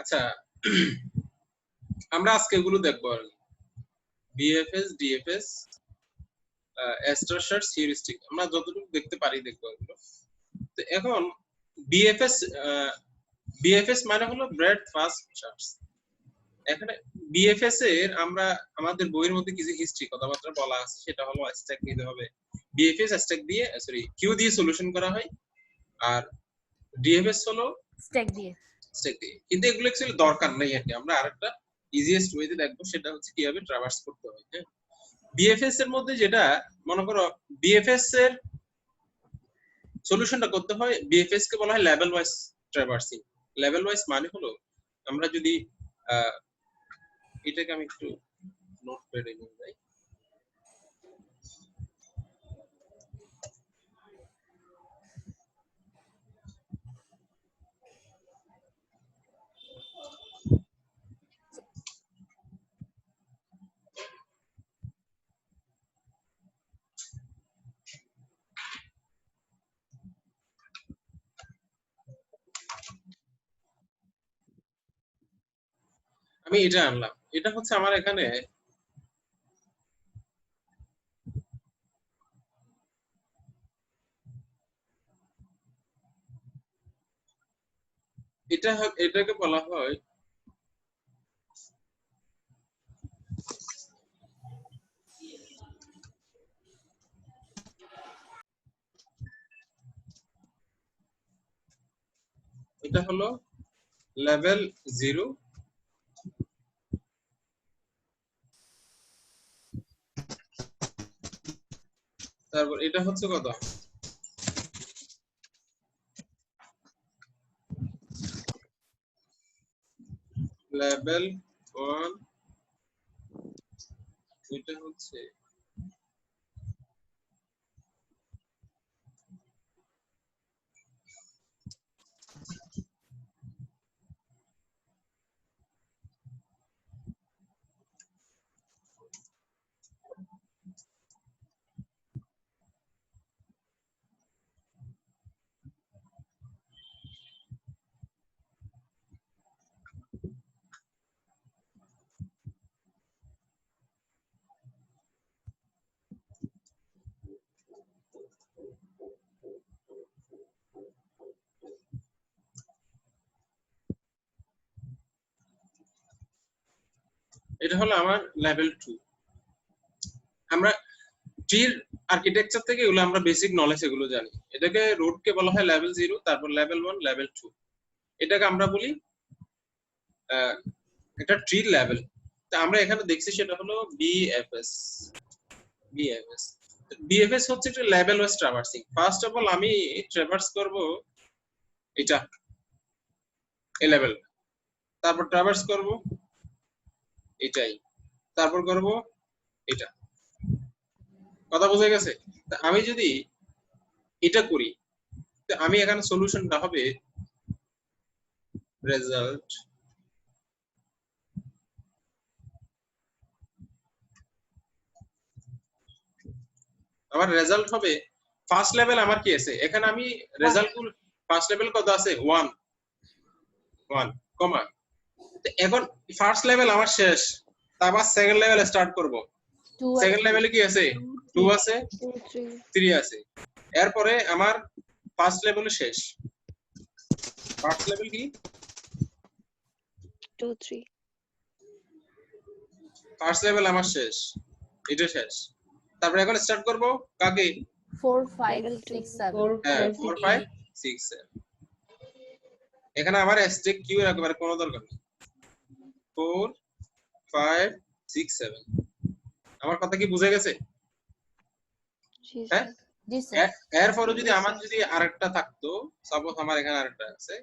আচ্ছা, আমরা আজকে এগুলো দেখবো আর বিএফএস, ডিএফএস, স্টার হিউরিস্টিক আমরা যতটুকু দেখতে পারি দেখবো এগুলো। তো এখন বিএফএস বিএফএস মানে হলো ব্রেডথ ফার্স্ট সার্চ। এখানে বিএফএস এর আমরা আমাদের বইয়ের মধ্যে কিছু হিস্ট্রি কথাবার্তা বলা আছে, সেটা হলো স্ট্যাক দিতে হবে। বিএফএস স্ট্যাক দিয়ে কিউ দিয়ে সলিউশন করা হয়, আর ডিএফএস হলো স্ট্যাক দিয়ে। কিন্তু এগুলো অ্যাকচুয়ালি দরকার নেই আর কি। আমরা আরেকটা ইজিয়েস্ট ওয়েতে দেখবো, সেটা হচ্ছে কিভাবে ট্রাভার্স করতে হয়। হ্যাঁ, বিএফএস এর মধ্যে যেটা মনে করো বিএফএস এর সলিউশনটা করতে হয়, বিএফএস কে বলা হয় level wise traversing. Level wise মানে হলো আমরা যদি এটাকে আমি একটু নোটপ্যাডে নিয়ে যাই। আমি এটা আনলাম, এটা হচ্ছে আমার এখানে এটাকে বলা হয় এটা হলো লেভেল 0, তারপর এটা হচ্ছে কত লেভেল 1, এটা হচ্ছে এটা হলো আমার লেভেল 2। আমরা ট্রির আর্কিটেকচার থেকে এগুলো আমরা বেসিক নলেজ এগুলো জানি। এটাকে রুট কে বলা হয় লেভেল 0, তারপর লেভেল 1, লেভেল 2। এটাকে আমরা বলি এটা ট্রির লেভেল। তো আমরা এখানে দেখছি সেটা হলো বিএফএস। বিএফএস বিএফএস হচ্ছে একটা level wise traversing. First of all আমি ট্রাভার্স করব এটা এই লেভেল, তারপর ট্রাভার্স করব এটাই, তারপর করব এটা। কথা বোঝা গেছে? আমি যদি এটা করি, তো আমি এখানে সলিউশনটা হবে রেজাল্ট আমার রেজাল্ট হবে ফার্স্ট লেভেল। আমার কি আছে এখানে, আমি রেজাল্ট ফার্স্ট লেভেল কত আছে 1 কমা। এখন ফার্স্ট লেভেল আমার শেষ, তারপর সেকেন্ড লেভেলে স্টার্ট করব। সেকেন্ড লেভেলে কি আছে 2 আছে, 3 আছে। এরপরে আমার ফার্স্ট লেভেলে শেষ। ফার্স্ট লেভেল কি 2 3 ফার্স্ট লেভেল আমার শেষ, এটা শেষ। তারপরে এখন স্টার্ট করব কাকে 4 5 6 7 হ্যাঁ 4 5 6 7। এখানে আমার স্ট্যাক কিউ এর একেবারে কোনো দরকার নেই। 4 5 6 7। আমার কথা কি বুঝে গেছে? হ্যাঁ, জি স্যার। এরপরে যদি আমার যদি আরেকটা থাকতো, সাপোজ আমার এখানে আরেকটা আছে,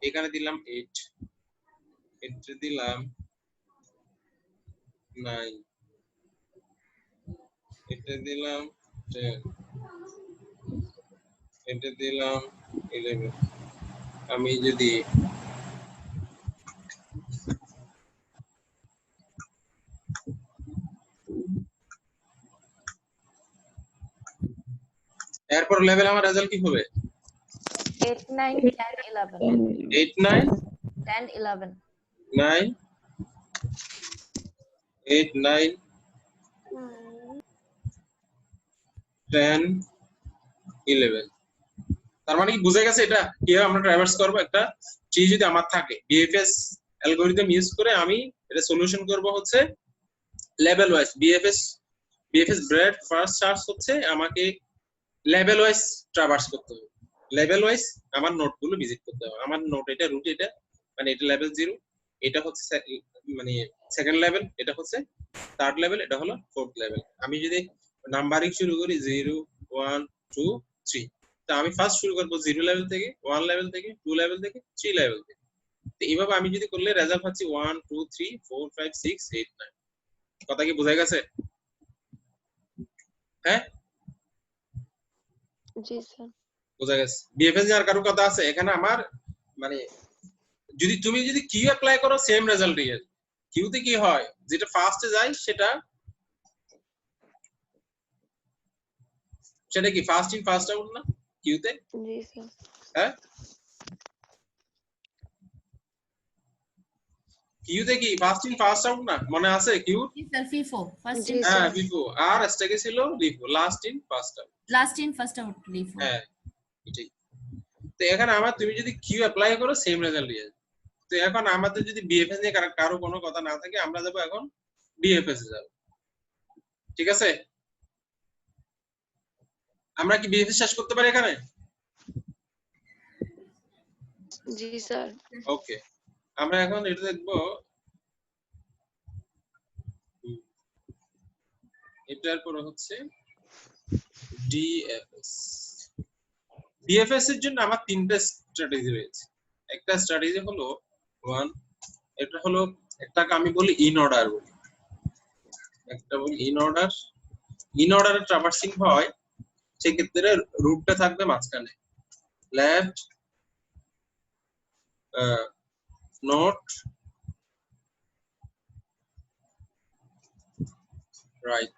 এখানে দিলাম 8, এটা দিলাম 9, এটা দিলাম 10, এটা দিলাম 11। আমি যদি এরপর লেভেল আমার রেজাল্ট কি হবে 8 9 10 11 8 9 10 11 9 8 9 10 11 তার মানে কি বুঝে গেছে এটা কিভাবে আমরা ট্রাভার্স করব একটা ট্রি যদি আমার থাকে বিএফএস অ্যালগরিদম ইউজ করে আমি এটা সলিউশন করব হচ্ছে level wise BFS bread first charge হচ্ছে আমাকে লেভেল ওয়াইজ ট্রাভার্স করতে হবে লেভেল ওয়াইজ আমার নোটগুলো ভিজিট করতে হবে আমার নোট এটা রুট এটা মানে এটা লেভেল 0 এটা হচ্ছে মানে সেকেন্ড লেভেল এটা হচ্ছে থার্ড লেভেল এটা হলো ফোর্থ লেভেল আমি যদি নাম্বারিং শুরু করি 0 1 2 3 তো আমি ফার্স্ট শুরু করব 0 লেভেল থেকে 1 লেভেল থেকে 2 লেভেল থেকে 3 লেভেল থেকে তো এইভাবে আমি যদি করলে রেজাল্ট পাচ্ছি 1 2 3 4 5 6 8 9 কথা কি বোঝা গেছে হ্যাঁ জি স্যার বোঝা গেছে বিএফএস এর কারো কথা আছে এখানে আমার মানে যদি তুমি যদি কিউ অ্যাপ্লাই করো সেম রেজাল্ট দিয়ে কিউতে কি হয় যেটা ফার্স্টে যায় সেটা কি ফার্স্ট ইন ফার্স্ট আউট না কিউতে জি স্যার হ্যাঁ কিউতে কি ফার্স্ট ইন ফার্স্ট আউট না মনে আছে কিউ Sir, FIFO. First জি in, হ্যাঁ স্যার বিফো আর স্ট্যাকে ছিল LIFO last in first out last in, first out, FIFO. হ্যাঁ এটাই তো এখানে আমার তুমি যদি কিউ অ্যাপ্লাই করো সেম রেজাল্ট দিয়ে যাবে তো এখন আমাদের যদি বিএফএস নিয়ে কারো কোনো কথা না থাকে আমরা যাব এখন ডিএফএস এ যাব ঠিক আছে আমরা কি বিএফএস শেষ করতে পারি এখানে জি স্যার ওকে আমরা এখন এটা দেখবো এটার পরে হচ্ছে ডিএফএস ডিএফএস এর জন্য আমার তিনটা স্ট্র্যাটেজি রয়েছে একটা স্ট্র্যাটেজি হলো ওয়ান এটা হলো একটাকে আমি বলি ইন অর্ডার বলি একটা বলি ইন অর্ডারে ট্রাভার্সিং হয় সেক্ষেত্রে রুটটা থাকবে মাঝখানে লেফট নট রাইট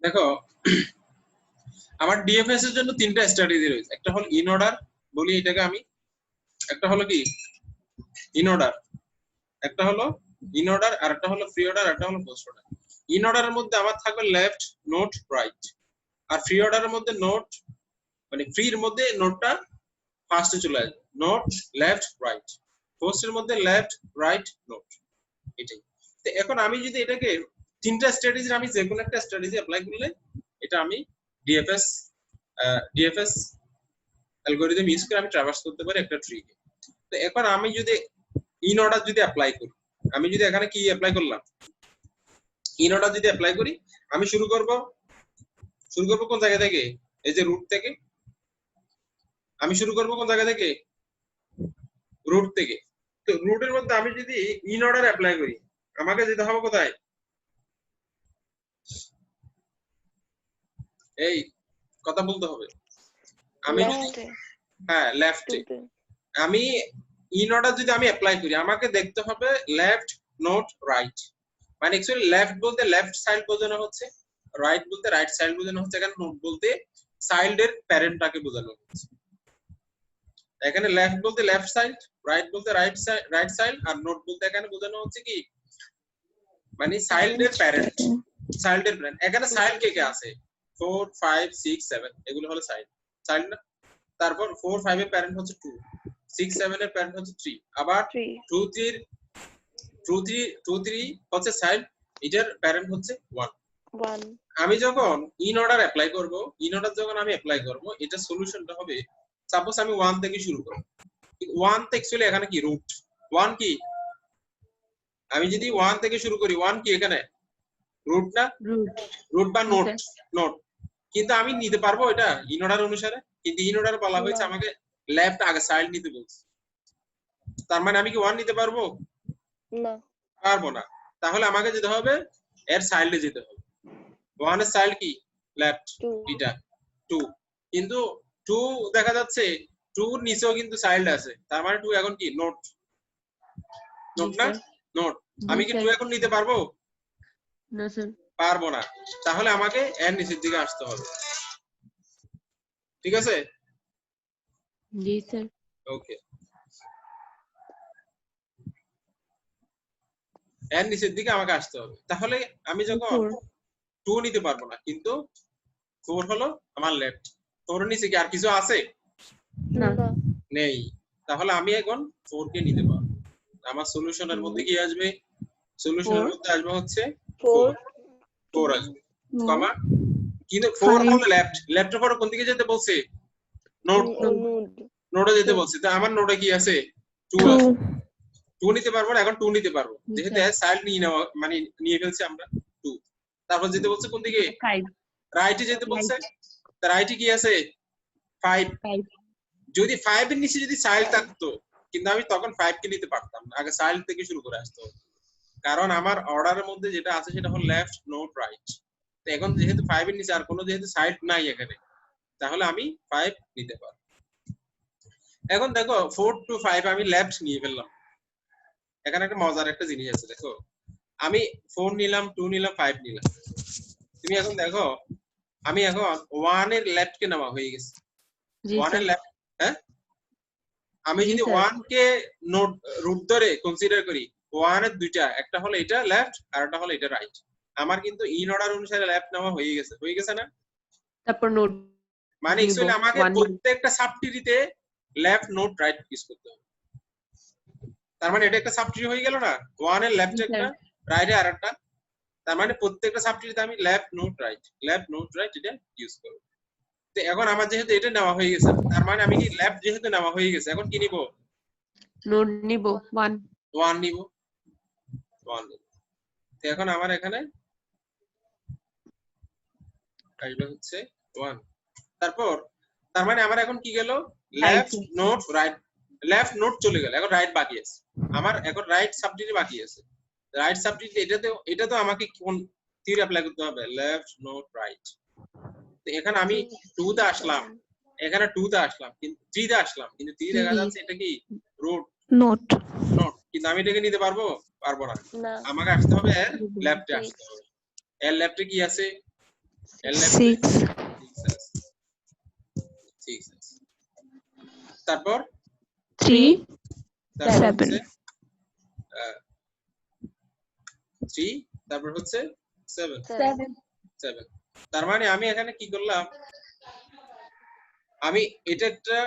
দেখো আমার ডিএফএস এর জন্য তিনটা স্ট্র্যাটেজি রয়েছে একটা হলো ইন অর্ডার বলি এটাকে আমি একটা হলো কি ইন অর্ডার একটা হলো ইন অর্ডার আর একটা হলো ফ্রি অর্ডার আর একটা হলো পোস্ট অর্ডার ইন অর্ডারের মধ্যে আমার থাকবে লেফট নোট রাইট আর ফ্রি অর্ডারের মধ্যে নোট মানে ফ্রির মধ্যে নোটটা ফার্স্টে চলে আসবে, নোট লেফট রাইট। ফার্স্টের মধ্যে লেফট রাইট নোট, এটাই। তো এখন আমি যদি এটাকে তিনটা স্ট্র্যাটেজি, আমি যে কোনো একটা স্ট্র্যাটেজি অ্যাপ্লাই করলে এটা আমি ডিএফএস অ্যালগরিদম ইউজ করে আমি ট্রাভার্স করতে পারি একটা ট্রিকে। তো এখন আমি যদি ইন অর্ডার যদি অ্যাপ্লাই করি, আমি যদি এখানে কি অ্যাপ্লাই করলাম, ইন অর্ডার যদি অ্যাপ্লাই করি, আমি শুরু করব কোন জায়গা থেকে? এই যে রুট থেকে। আমি শুরু করব কোন জায়গা থেকে? রুট থেকে। তো রুটের মধ্যে আমি যদি ইন অর্ডার অ্যাপ্লাই করি, আমাকে যেতে হবে কোথায়? এই কথা বলতে হবে। আমি যদি হ্যাঁ লেফটে, আমি ইন অর্ডার যদি আমি অ্যাপ্লাই করি, আমাকে দেখতে হবে লেফট নোট রাইট। মানে অ্যাকচুয়ালি লেফট বলতে লেফট সাইড বোঝানো হচ্ছে, রাইট বলতে রাইট সাইড বোঝানো হচ্ছে। এখানে নোট বলতে চাইল্ডের প্যারেন্টটাকে বোঝানো হচ্ছে। এখানে লেফট বলতে লেফট সাইড, রাইট বলতে রাইট সাইড, আর নোট বলতে এখানে বোঝানো হচ্ছে কি মানে চাইল্ডের প্যারেন্ট, চাইল্ডের প্যারেন্ট। এখানে চাইল্ড কে কে আছে? 4 5 6 7, এগুলো হলো চাইল্ড না? তারপর 4 5 এর প্যারেন্ট হচ্ছে 2, 6 7 এর প্যারেন্ট হচ্ছে 3, আবার 2 3 হচ্ছে চাইল্ড, এটার প্যারেন্ট হচ্ছে 1। আমি যখন ইন অর্ডার অ্যাপ্লাই করব, ইন অর্ডার যখন আমি অ্যাপ্লাই করব, এটা সলিউশনটা হবে, সাপোজ আমি 1 থেকে শুরু করব। 1 তে অ্যাকচুয়ালি এখানে কি রুট 1 কি? আমি যদি 1 থেকে শুরু করি, 1 কি এখানে? রুট না? রুট বা নোট, নোট। কিন্তু আমি নিতে পারবো এটা ইন অর্ডার অনুসারে? কিন্তু ইন অর্ডার বলা হয়েছে আমাকে লেফট আগে চাইল্ড নিতে বলছে। তার মানে আমি কি 1 নিতে পারবো? না, পারবো না। তাহলে আমাকে যেতে হবে এর চাইল্ডে যেতে হবে। 1 এর চাইল্ড কি? লেফট, এটা 2। কিন্তু 2 দেখা যাচ্ছে 2 এর নিচেও কিন্তু চাইল্ড আছে, তার মানে 2 এখন কি নোট, নোট না? নোট। আমি কি 2 এখন নিতে পারবো? না স্যার। পারবো না। তাহলে আমাকে এর নিচের দিকে আসতে হবে। ঠিক আছে? জি স্যার। ওকে, এর নিচের দিকে আমাকে আসতে হবে। তাহলে আমি যখন 2 নিতে পারবো না, কিন্তু 4 হলো আমার লেফট। 4 এর নিচে কি আর কিছু আছে? না। নেই। তাহলে আমি এখন 4 কে নিতে পারবো। আমার সলিউশনের মধ্যে কি আসবে? সলিউশনের মধ্যে আসবে হচ্ছে 4 আসবে, কমা। কিন্তু 4 হলো লেফট, লেফটের পরে কোন দিকে যেতে বলছে? নোট, নোটে যেতে বলছে। তো আমার নোটে কি আছে? 2 আছে। 2 নিতে পারবো না, এখন 2 নিতে পারবো, যেহেতু চাইল্ড নিয়ে নেওয়া মানে নিয়ে ফেলছি আমরা 2। তারপর যেতে বলছে কোন দিকে? রাইটে যেতে বলছে। তার রাইটে কি আছে? 5। যদি 5 এর নিচে যদি চাইল্ড থাকতো, কিন্তু আমি তখন 5 কে নিতে পারতাম না, আগে চাইল্ড থেকে শুরু করে আসতে হবে। কারণ আমার অর্ডারের মধ্যে যেটা আছে সেটা হলো লেফট নোট রাইট। তো এখন যেহেতু 5 এর নিচে আর কোনো যেহেতু চাইল্ড নাই এখানে, তাহলে আমি 5 নিতে পারবো। এখন দেখো 4 to 5 আমি লেফট নিয়ে ফেললাম। এখানে একটা মজার একটা জিনিস আছে, দেখো আমি 4 নিলাম, 2 নিলাম, 5 নিলাম। তুমি এখন দেখো আমি এখন 1 এর লেফট কে নেওয়া হয়ে গেছে। 1 এর লেফট, হ্যাঁ? আমি যদি 1 কে নোট রুট ধরে কনসিডার করি, 1 এর দুইটা, একটা হলো এটা লেফট আর একটা হলো এটা রাইট। আমার কিন্তু ইন অর্ডার অনুসারে লেফট নেওয়া হয়ে গেছে না? তারপর নোট, মানে অ্যাকচুয়ালি আমাকে প্রত্যেকটা সাবট্রিতে লেফট নোট রাইট ইউজ করতে হবে। তার মানে এটা একটা সাবট্রি হয়ে গেল না? 1 এর লেফটে একটা, রাইটে আরেকটা। তার মানে প্রত্যেকটা সাবট্রিতে আমি লেফট নোট রাইট এটা ইউজ করব। তো এখন আমার যেহেতু এটা নেওয়া হয়ে গেছে, তার মানে আমি কি লেফট যেহেতু নেওয়া হয়ে গেছে, এখন কি নিব? নোট নিব 1 নিব, 1 নিব। তো এখন আমার এখানে আসবে হচ্ছে 1। তারপর তার মানে আমার এখন কি গেল? Left note right, left note চলে গেল, এখন রাইট বাকি আছে আমার। এখন রাইট সাবট্রিট বাকি আছে। রাইট সাবট্রিট এটা তো আমাকে কোন তীর অ্যাপ্লাই করতে হবে? Left note right. তো এখানে আমি 2 তে আসলাম, এখানে 2 তে আসলাম, কিন্তু 3 তে আসলাম, কিন্তু 3 দেখা যাচ্ছে এটা কি রুট নোট। কিন্তু আমি এটাকে নিতে পারবো না। আমাকে আসতে হবে এর লেফটে আসতে হবে। এর লেফটে কি আছে? এর লেফটে 6 আছে। তারপর 3 7 3, তারপর হচ্ছে 7। তার মানে আমি এখানে কি করলাম, আমি এটা একটা,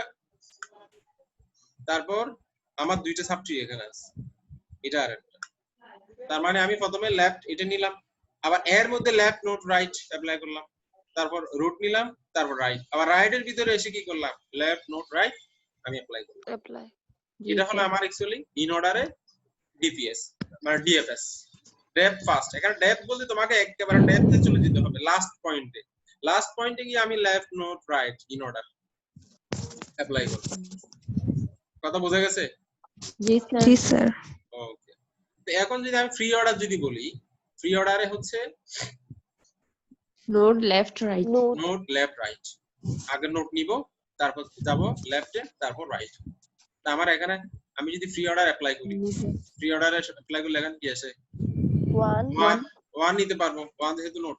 তারপর আমার দুইটা সাবট্রি এখানে আছে, এটা আর একটা। তার মানে আমি প্রথমে লেফট এটা নিলাম, আবার এর মধ্যে লেফট নোট রাইট অ্যাপ্লাই করলাম, তারপর রুট নিলাম, তারপর রাইট, আবার রাইট এর ভিতরে এসে কি করলাম, লেফট নোট রাইট আমি অ্যাপ্লাই করলাম। অ্যাপ্লাই। জি এটা হলো স্যার আমার অ্যাকচুয়ালি ইন অর্ডারে ডিপিএস মানে ডিএফএস, ডেপথ ফার্স্ট। এখানে ডেপথ বলতে তোমাকে একেবারে ডেপথে চলে যেতে হবে, লাস্ট পয়েন্টে গিয়ে আমি left note right in order apply করব। কথা বোঝা গেছে? জি স্যার জি স্যার। ওকে, তো এখন যদি আমি ফ্রি অর্ডার যদি বলি, ফ্রি অর্ডারে হচ্ছে note left right note. Note left right, আগে নোট নিব, তারপর যাব লেফটে, তারপর রাইট। তা আমার এখানে আমি যদি ফ্রি অর্ডার অ্যাপ্লাই করি, ফ্রি অর্ডারে অ্যাপ্লাই করলে এখানে কি আসে, 1 ওয়ান নিতে পারবো, ওয়ান যেহেতু নোট,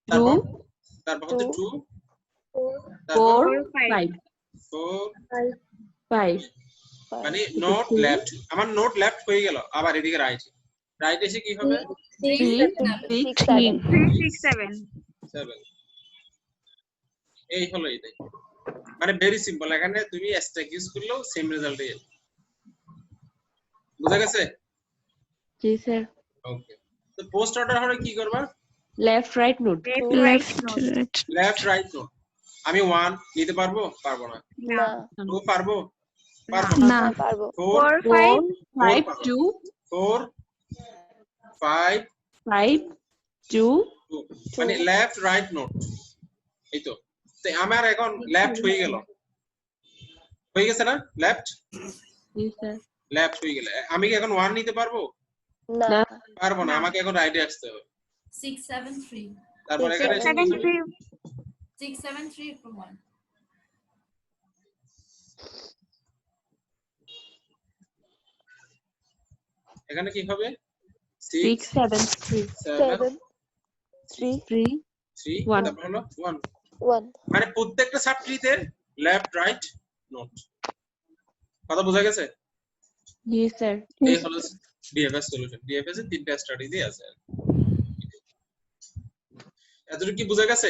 টু তারপর হচ্ছে 2, 4 তারপর 4 5 4, 5 মানে নোট লেফট, আমার নোট লেফট হয়ে গেল, আবার এদিকে রাইট, রাইট এসে কি হবে 6 7 7। এই হলো এটাই, মানে ভেরি সিম্পল, এখানে তুমি স্ট্যাক ইউজ করলেও সেম রেজাল্ট এর। বুঝা গেছে? জি স্যার ওকে, তো পোস্ট অর্ডার হলে কি করবা, left right note left right. Left right note. আমি 1 নিতে পারবো পারবো না, না 2 পারবো পারবো না। না পারবো 4 4 5 পারবো। 2 4 5 5 2 2, মানে লেফট রাইট নোট। এই তো, তো আমার এখন লেফট হয়ে গেল, হয়ে গেছে না, লেফট জি স্যার লেফট হয়ে গেলে আমি কি এখন 1 নিতে পারবো, না না পারবো না, আমাকে এখন রাইটে আসতে হবে। 6 7 3 তারপর এখানে এসে কি করবে? 6 7 3 from 1 এখানে কি হবে, 6 7 3 7 7 3 3 3, 1 তারপর হলো 1, 1 মানে প্রত্যেকটা সাবট্রিতে লেফট রাইট নোট। কথা বোঝা গেছে? জি স্যার এই হলো ডিএফএস সলিউশন। ডিএফএস এর তিনটা স্ট্র্যাটেজি আছে। এতটুকু কি বোঝা গেছে?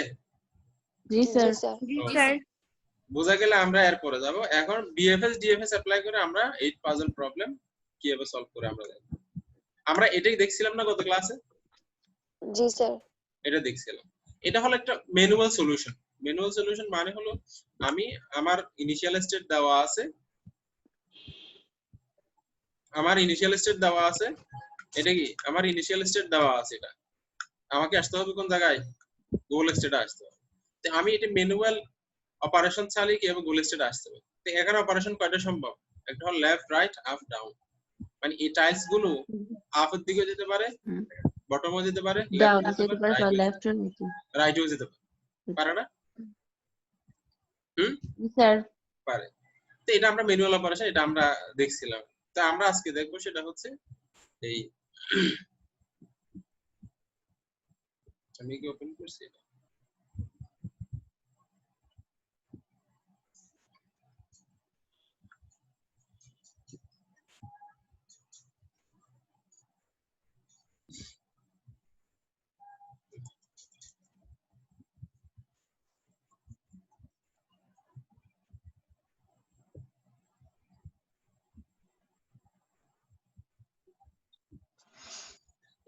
জি জি স্যার স্যার বোঝা গেলে আমরা এরপরে যাব। এখন বিএফএস ডিএফএস অ্যাপ্লাই করে আমরা 8 পাজল প্রবলেম কিভাবে সলভ করে আমরা দেখব। আমরা এটাই দেখছিলাম না গত ক্লাসে, জি স্যার এটা দেখছিলাম। এটা হলো একটা ম্যানুয়াল সলিউশন। ম্যানুয়াল সলিউশন মানে হলো আমি আমার ইনিশিয়াল স্টেট দেওয়া আছে, এটা কি আমার ইনিশিয়াল স্টেট দেওয়া আছে, এটা আমাকে আসতে হবে কোন জায়গায়, গোল স্টেটে আসতে হবে। তো আমি এটা ম্যানুয়াল অপারেশন চালিয়ে কিভাবে গোল স্টেটে আসতে হবে। তো এখানে অপারেশন কয়টা সম্ভব, একটা হলো লেফট রাইট আপ ডাউন, মানে এই টাইলস গুলো আপের দিকে যেতে পারে, বটমও যেতে পারে, ডাউন যেতে পারে বা লেফট এর নিচে রাইটও যেতে পারে, পারে না? জি স্যার পারে। তো এটা আমরা ম্যানুয়াল অপারেশন, এটা আমরা দেখছিলাম। তো আমরা আজকে দেখবো সেটা হচ্ছে এই আমি কি ওপেন করছি,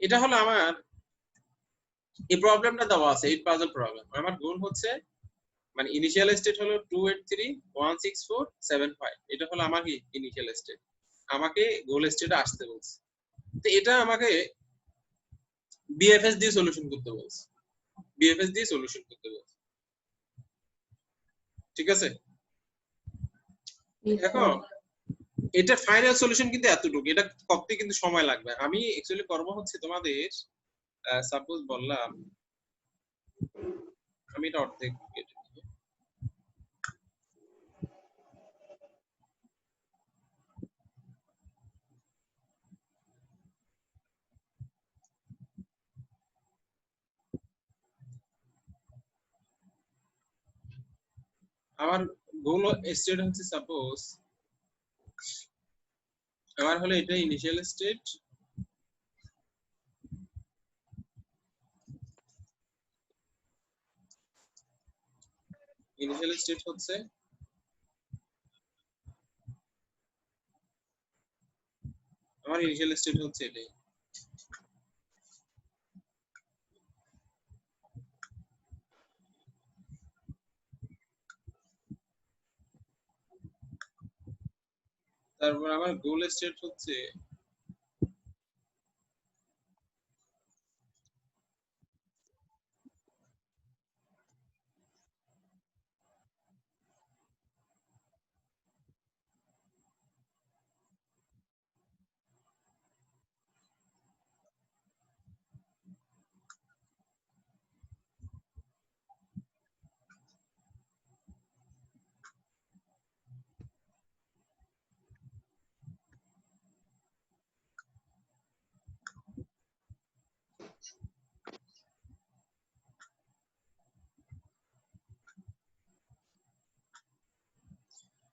এটা হলো আমার এই প্রবলেমটা দেওয়া আছে 8 পাজল প্রবলেম। আমার গোল হচ্ছে মানে ইনিশিয়াল স্টেট হলো 283 164 75, এটা হলো আমার কি ইনিশিয়াল স্টেট, আমাকে গোল স্টেটে আসতে বলছে। তো এটা আমাকে বিএফএস দিয়ে সলিউশন করতে বলছে, বিএফএস দিয়ে সলিউশন করতে বলছে, ঠিক আছে? জি এখন স্যার এটা ফাইনাল সলিউশন কিন্তু এতটুকু, এটা করতে কিন্তু সময় লাগবে। আমি অ্যাকচুয়ালি করব হচ্ছে তোমাদের সাপোজ বললাম আমি এটা অর্ধেক কেটে দিব। আমার গোল স্টেট হচ্ছে সাপোজ আমার হলো এটা ইনিশিয়াল স্টেট, ইনিশিয়াল স্টেট হচ্ছে আমার ইনিশিয়াল স্টেট হচ্ছে এটাই। তারপর আমার গোল স্টেট হচ্ছে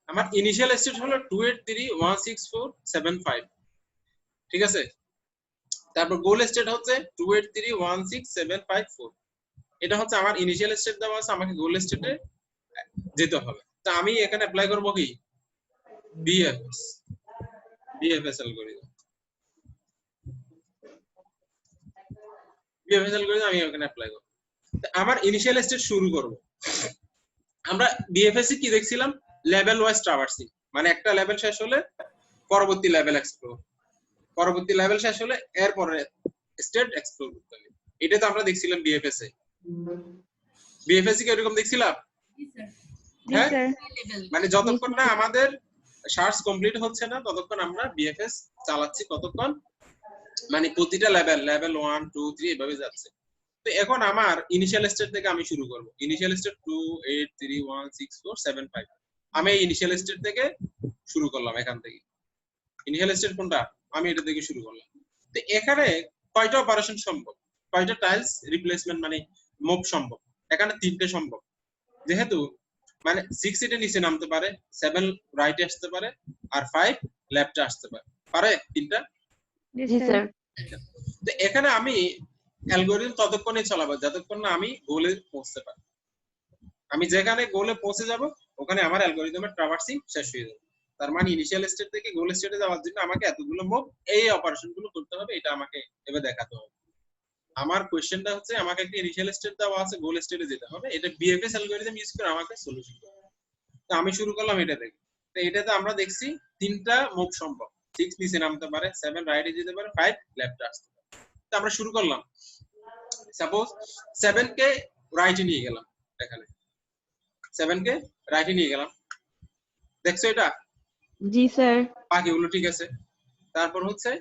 আমার ইনিশিয়াল স্টেট হলো 2831647 ঠিক আছে। তারপর গোল স্টেট হচ্ছে 2831674 এটা হচ্ছে আমার ইনিশিয়াল স্টেট দেওয়া আছে, আমাকে গোল স্টেটে যেতে হবে। তো আমি এখানে অ্যাপ্লাই করব কি বিএফএস অ্যালগরিদম। বিএফএস অ্যালগরিদম আমি এখানে অ্যাপ্লাই করব। আমার ইনিশিয়াল স্টেট শুরু করব। আমরা বিএফএস কি দেখছিলাম, লেভেল ওয়াইজ ট্রাভার্সিং, মানে একটা লেভেল শেষ হলে পরবর্তী লেভেল এক্সপ্লোর, পরবর্তী লেভেল শেষ হলে এরপরে স্টেট এক্সপ্লোর করতে হবে। এটা তো আমরা দেখছিলাম বিএফএস এ। বিএফএস কি এরকম দেখছিলাম? হ্যাঁ, মানে যতক্ষণ না আমাদের সার্চ কমপ্লিট হচ্ছে না ততক্ষণ আমরা বিএফএস চালাচ্ছি। কতক্ষণ? মানে প্রতিটা লেভেল 1 2 3 এভাবে যাচ্ছে। তো এখন আমার ইনিশিয়াল স্টেট থেকে আমি শুরু করব। ইনিশিয়াল স্টেট 2831647 আমি এই ইনিশিয়াল স্টেট থেকে শুরু করলাম। এখান থেকে ইনিশিয়াল স্টেট কোনটা, আমি এটা থেকে শুরু করলাম। তো এখানে কয়টা অপারেশন সম্ভব, কয়টা টাইলস রিপ্লেসমেন্ট মানে মুভ সম্ভব? এখানে তিনটে সম্ভব। যেহেতু মানে 6 এটা নিচে নামতে পারে, 7 রাইটে আসতে পারে, আর 5 লেফটে আসতে পারে। পারে তিনটা? জি স্যার। তো এখানে আমি অ্যালগরিদম ততক্ষণই চালাবো যতক্ষণ না আমি গোলে পৌঁছতে পারি। আমি যেখানে গোলে পৌঁছে যাব ওখানে আমার অ্যালগরিদমের ট্রাভার্সিং শেষ হয়ে যাবে। তার মানে ইনিশিয়াল স্টেট থেকে গোল স্টেটে যাওয়ার জন্য আমাকে এতগুলো মুভ, এই অপারেশন গুলো করতে হবে, এটা আমাকে এভাবে দেখাতে হবে। আমার কোশ্চেনটা হচ্ছে আমাকে একটা ইনিশিয়াল স্টেট দেওয়া আছে, গোল স্টেটে যেতে হবে, এটা বিএফএস অ্যালগরিদম ইউজ করে আমাকে সলিউশন করতে হবে। তো আমি শুরু করলাম এটা থেকে। তো এটাতে আমরা দেখছি তিনটা মুভ সম্ভব, 6 নিচে নামতে পারে, 7 রাইটে যেতে পারে, 5 লেফটে আসতে পারে। তো আমরা শুরু করলাম। সাপোজ 7 কে রাইটে নিয়ে গেলাম, এখানে 7 কে রাইটে নিয়ে গেলাম, দেখছো এটা? জি স্যার। বাকিগুলো ঠিক আছে। তারপর হচ্ছে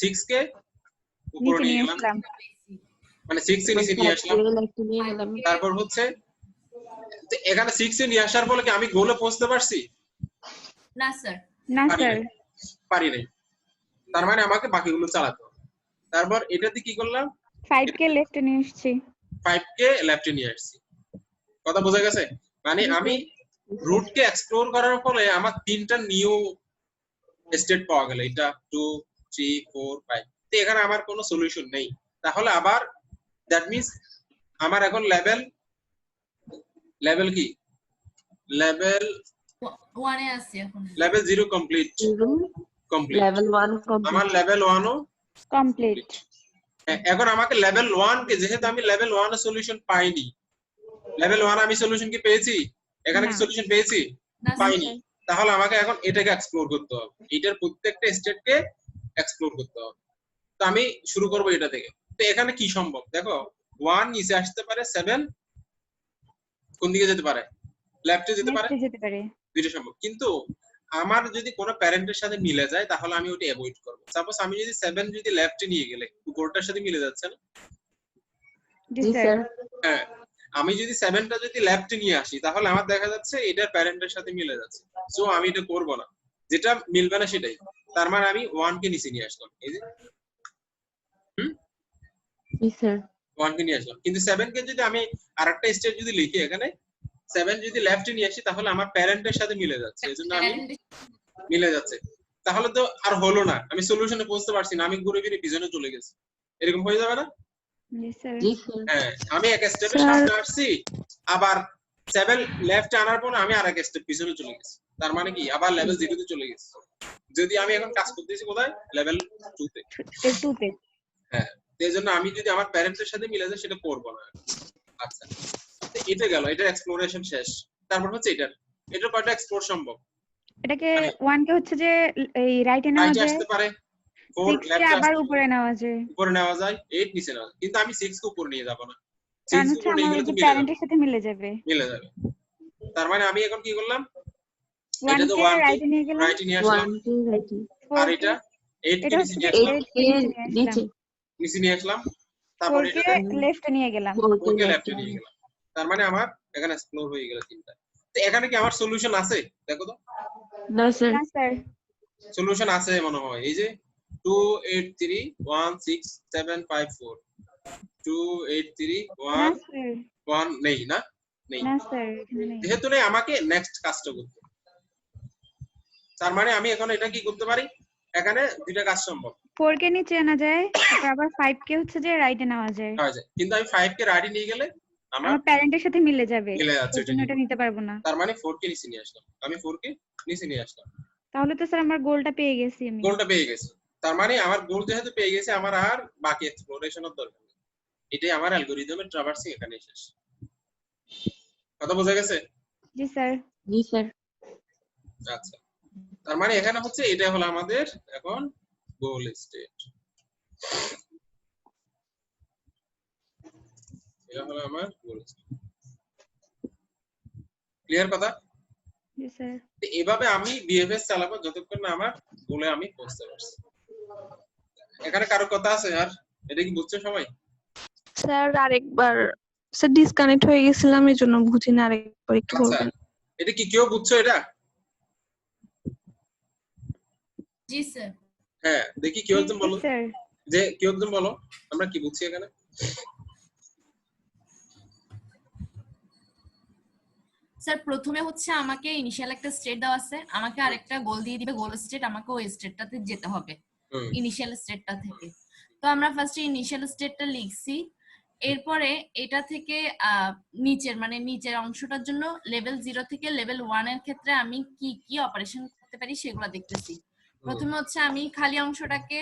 6 কে উপরে নিয়ে গেলাম, মানে 6 এ নিচে নিয়ে আসলাম। তারপর হচ্ছে এখানে 6 এ নিয়ে আসার পরে কি আমি গোলে পৌঁছতে পারছি? না স্যার। না স্যার, পারি নাই। তার মানে আমাকে বাকিগুলো চালাতে হবে। তারপর এটাতে কি করলাম, 5 কে লেফটে নিয়ে আসছি, 5 কে লেফটে নিয়ে আসছি। কথা বোঝা গেছে? মানে আমি রুট কে এক্সপ্লোর করার ফলে আমার তিনটা নিউ স্টেট পাওয়া গেল, এটা 2 3 4 5। তো এখানে আমার কোনো সলিউশন নেই। তাহলে আবার দ্যাট মিন্স আমার এখন লেভেল কি, লেভেল 1 এ আছে এখন। Level 0 complete. Level 1 complete. আমার লেভেল 1 ও কমপ্লিট। এখন আমাকে লেভেল 1 কে, যেহেতু আমি লেভেল 1 এর সলিউশন পাইনি, লেভেল 1 আমি সলিউশন কি পেয়েছি? এখানে কি সলিউশন পেয়েছি? পাইনি। তাহলে আমাকে এখন এটাকে এক্সপ্লোর করতে হবে, এটার প্রত্যেকটা স্টেটকে এক্সপ্লোর করতে হবে। তো আমি শুরু করব এটা থেকে। তো এখানে কি সম্ভব দেখো, 1 নিচে আসতে পারে, 7 কোন দিকে যেতে পারে? লেফটে যেতে পারে, দুইটা সম্ভব। কিন্তু আমার যদি কোনো প্যারেন্টের সাথে মিলে যায় তাহলে আমি ওটা অ্যাভয়েড করব। সাপোজ আমি যদি 7 যদি লেফটে নিয়ে গেলে উপরটার সাথে মিলে যাচ্ছে না? জি স্যার। হ্যাঁ, আমি যদি 7টা যদি লেফটে নিয়ে আসি তাহলে আমার দেখা যাচ্ছে এটার প্যারেন্টের সাথে মিলে যাচ্ছে। সো আমি এটা করব না, যেটা মিলবে না সেটাই। তার মানে আমি 1 কে নিচে নিয়ে আসলাম, এই যে জি স্যার। 1 কে নিয়ে আসলাম। কিন্তু 7 কে যদি আমি আরেকটা স্টেট যদি লিখি এখানে 7 যদি লেফটে নিয়ে আসি তাহলে আমার প্যারেন্টের সাথে মিলে যাচ্ছে, এজন্য আমি মিলে যাচ্ছে। তাহলে তো আর হলো না, আমি সলিউশনে পৌঁছতে পারছি না, আমি ঘুরে ফিরে পিছনে চলে গেছি। এরকম হয়ে যাবে না? জি স্যার জি স্যার হ্যাঁ আমি এক স্টেপে Sir. সামনে আসছি, আবার 7 লেফট আনার পর আমি আরেক স্টেপ পিছনে চলে গেছি, তার মানে কি আবার লেভেল 0 তে চলে গেছি। যদি আমি এখন কাজ করতেছি কোথায়, লেভেল 2 তে। 2 তে। হ্যাঁ এই জন্য আমি যদি আমার প্যারেন্টসের সাথে মিলে যায় সেটা করব না। আচ্ছা তো এটা গেল, এটা এক্সপ্লোরেশন শেষ। তারপর হচ্ছে এটা কয়টা এক্সপ্লোর সম্ভব? এটাকে মানে 1 কে হচ্ছে যে এই রাইটে নেওয়া রাইটে যায়, আসতে পারে, 4 6 কে লেফটে আবার আসতে উপরে নেওয়া যায়। উপরে নেওয়া যায়, 8 নিচে নেওয়া যায়। কিন্তু আমি 6 কে উপরে নিয়ে যাব না, 6 কারণ কে হচ্ছে উপরে নিয়ে আমার গেলে ওই তো যে মিলে যাবে, প্যারেন্টের সাথে মিলে যাবে। মিলে যাবে। তার মানে আমি এখন কি করলাম, 1 এটা তো কে 1 কে রাইটে নিয়ে গেলাম, রাইটে নিয়ে আসলাম, 1 কে রাইট আর 4 কে এটা 8 কে এটা নিচে হচ্ছে নিয়ে যে আসলাম, 8 কে 8 কে নিচে নিয়ে আসলাম, নিচে নিচে নিয়ে আসলাম, তারপর 4 কে এটাকে লেফটে নিয়ে গেলাম। 4 কে 4 কে লেফট লেফটে নিয়ে গেলাম। তার মানে আমার এখানে এক্সপ্লোর হয়ে গেল তিনটা। তো এখানে কি আমার সলিউশন আছে দেখো তো? না স্যার না স্যার, সলিউশন আছে মনে হয়, এই যে 2 8 3 1 6 7 5 4 2 8 3 না 1 স্যার, 1 নেই না, নেই। না স্যার এখানে নেই। যেহেতু নেই আমাকে নেক্সট কাজটা করতে হবে। তার মানে আমি এখন এটা কি করতে পারি, এখানে দুইটা কাজ সম্ভব 4 কে নিচে আনা যায়, তারপর আবার 5 কে হচ্ছে যে রাইটে নেওয়া যায়। হয় যায়, কিন্তু আমি 5 কে রাইটে নিয়ে গেলে আমার আমার প্যারেন্টের সাথে মিলে যাবে, মিলে যাচ্ছে, এর জন্য এটা নিতে পারবো না। তার মানে 4 কে নিচে নিয়ে আসলাম, আমি 4 কে নিচে নিয়ে আসলাম, তাহলে তো স্যার আমার গোলটা পেয়ে গেছি আমি। গোলটা পেয়ে গেছি। তার মানে আমার গোল যেহেতু পেয়ে গেছে, আমার আর বাকি এক্সপ্লোরেশনের দরকার নেই। এটাই আমার অ্যালগরিদমের ট্রাভার্সিং এখানে শেষ। কথা বোঝা গেছে? জি স্যার। জি স্যার আচ্ছা তার মানে এখানে হচ্ছে এটা হলো আমাদের এখন গোল স্টেট, এটা হলো আমার গোল স্টেট। ক্লিয়ার কথা? জি স্যার। তো এভাবে আমি বিএফএস চালাবো যতক্ষণ না আমার গোলে আমি পৌঁছতে পারছি। এখানে কারো কথা আছে আর? এটা কি বুঝছো সবাই? স্যার আরেকবার স্যার ডিসকানেক্ট হয়ে গেছিলাম, এই জন্য বুঝি না, আরেকবার একটু আচ্ছা বলবেন? এটা কি কেউ বুঝছো এটা? জি স্যার। হ্যাঁ দেখি কেউ একজন বলো, স্যার যে কেউ একজন বলো আমরা কি বুঝছি এখানে। স্যার প্রথমে হচ্ছে আমাকে ইনিশিয়াল একটা স্টেট দেওয়া আছে, আমাকে আরেকটা গোল দিয়ে দিবে, গোল স্টেট, আমাকে ওই স্টেটটাতে যেতে হবে ইনিশিয়াল স্টেটটা থেকে। তো আমরা ফার্স্টে ইনিশিয়াল স্টেটটা লিখছি, এরপরে এটা থেকে নিচের মানে নিচের অংশটার জন্য লেভেল 0 থেকে লেভেল 1 এর ক্ষেত্রে আমি কি কি অপারেশন করতে পারি সেগুলো দেখতেছি। প্রথমে হচ্ছে আমি খালি অংশটাকে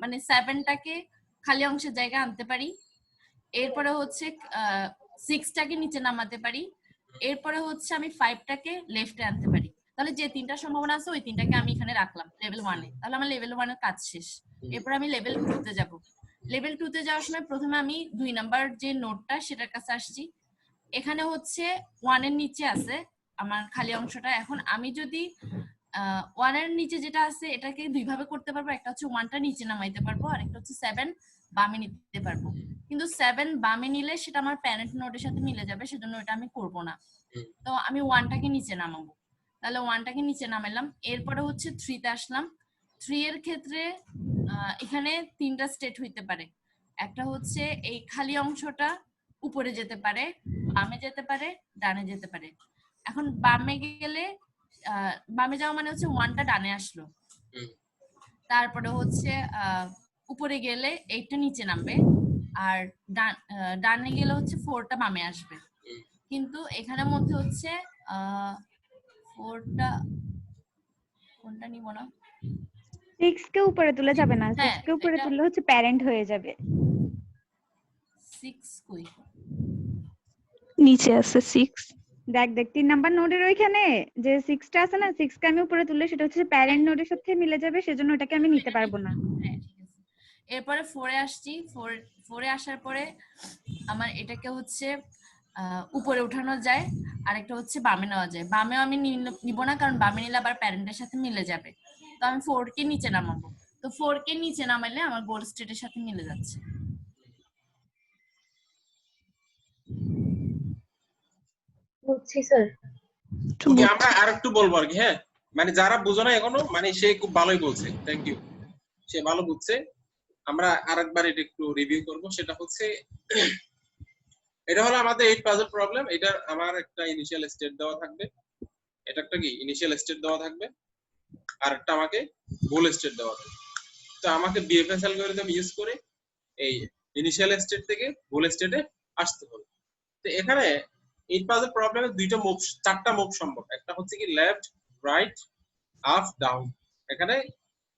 মানে 7টাকে খালি অংশের জায়গায় আনতে পারি, এরপরে হচ্ছে 6টাকে নিচে নামাতে পারি, এরপরে হচ্ছে আমি 5টাকে লেফটে আনতে পারি। তাহলে যে তিনটা সম্ভাবনা আছে ওই তিনটাকে আমি এখানে রাখলাম লেভেল 1 এ, তাহলে আমার লেভেল 1 এর কাজ শেষ। এরপর আমি লেভেল 2 তে যাব। লেভেল 2 তে যাওয়ার সময় প্রথমে আমি 2 নাম্বার যে নোটটা সেটার কাছে আসছি, এখানে হচ্ছে 1 এর নিচে আছে আমার খালি অংশটা। এখন আমি যদি 1 এর নিচে যেটা আছে এটাকে দুই ভাবে করতে পারবো, একটা হচ্ছে 1টা নিচে নামাইতে পারবো, আর একটা হচ্ছে 7 বামে নিতে পারবো। কিন্তু 7 বামে নিলে সেটা আমার প্যারেন্ট নোটের সাথে মিলে যাবে, সেজন্য এটা আমি করব না। তো আমি 1টাকে নিচে নামাবো, তাহলে 1টাকে নিচে নামাইলাম। এরপরে হচ্ছে 3 তে আসলাম। 3 এর ক্ষেত্রে এখানে তিনটা স্টেট হইতে পারে, একটা হচ্ছে এই খালি অংশটা উপরে যেতে পারে, বামে যেতে পারে, ডানে যেতে পারে। এখন বামে গেলে বামে যাওয়া মানে হচ্ছে 1টা ডানে আসলো, তারপরে হচ্ছে উপরে গেলে 8টা নিচে নামবে, আর ডানে গেলে হচ্ছে 4টা বামে আসবে। কিন্তু এখানের মধ্যে হচ্ছে 4টা কোনটা নিব না, 6 কে উপরে তুলে যাবে না, 6 হ্যাঁ কে উপরে এটা তুললে হচ্ছে প্যারেন্ট হয়ে যাবে। 6 কই, নিচে আছে 6। দেখ 3 নাম্বার নোডের ওইখানে যে 6টা আছে না, 6 কে আমি উপরে তুললে সেটা হচ্ছে প্যারেন্ট নোডের সাথে মিলে যাবে, সেজন্য ওটাকে আমি নিতে পারবো না। হ্যাঁ ঠিক আছে। এরপরে 4 এ আসছি, 4 এ আসার পরে আমার এটাকে হচ্ছে উপরে উঠানো যায়, আরেকটা হচ্ছে বামে নেওয়া যায়। বামেও আমি নিব না, কারণ বামে নিলে আবার প্যারেন্টের সাথে মিলে যাবে, তো আমি 4 কে নিচে নামাবো। তো 4 কে নিচে নামাইলে আমার গোল স্টেটের সাথে মিলে যাচ্ছে। বুঝছি স্যার ওকে আমরা আরেকটু বলবো আর কি। হ্যাঁ মানে যারা বুঝো না এখনো, মানে সে খুব ভালোই বলছে, থ্যাংক ইউ, সে ভালো বুঝছে। আমরা আরেকবার এটা একটু রিভিউ করব। সেটা হচ্ছে এটা হলো আমাদের 8 পাজল প্রবলেম। এটা আমার একটা ইনিশিয়াল স্টেট দেওয়া থাকবে, এটা একটা কি ইনিশিয়াল স্টেট দেওয়া থাকবে, আর একটা আমাকে গোল স্টেট দেওয়া থাকবে। তো আমাকে বিএফএস অ্যালগরিদম ইউজ করে এই ইনিশিয়াল স্টেট থেকে গোল স্টেটে আসতে হবে। তো এখানে এই পাজল প্রবলেমে দুইটা মুভ, চারটা মুভ সম্ভব। একটা হচ্ছে কি লেফট, রাইট, আপ, ডাউন। এখানে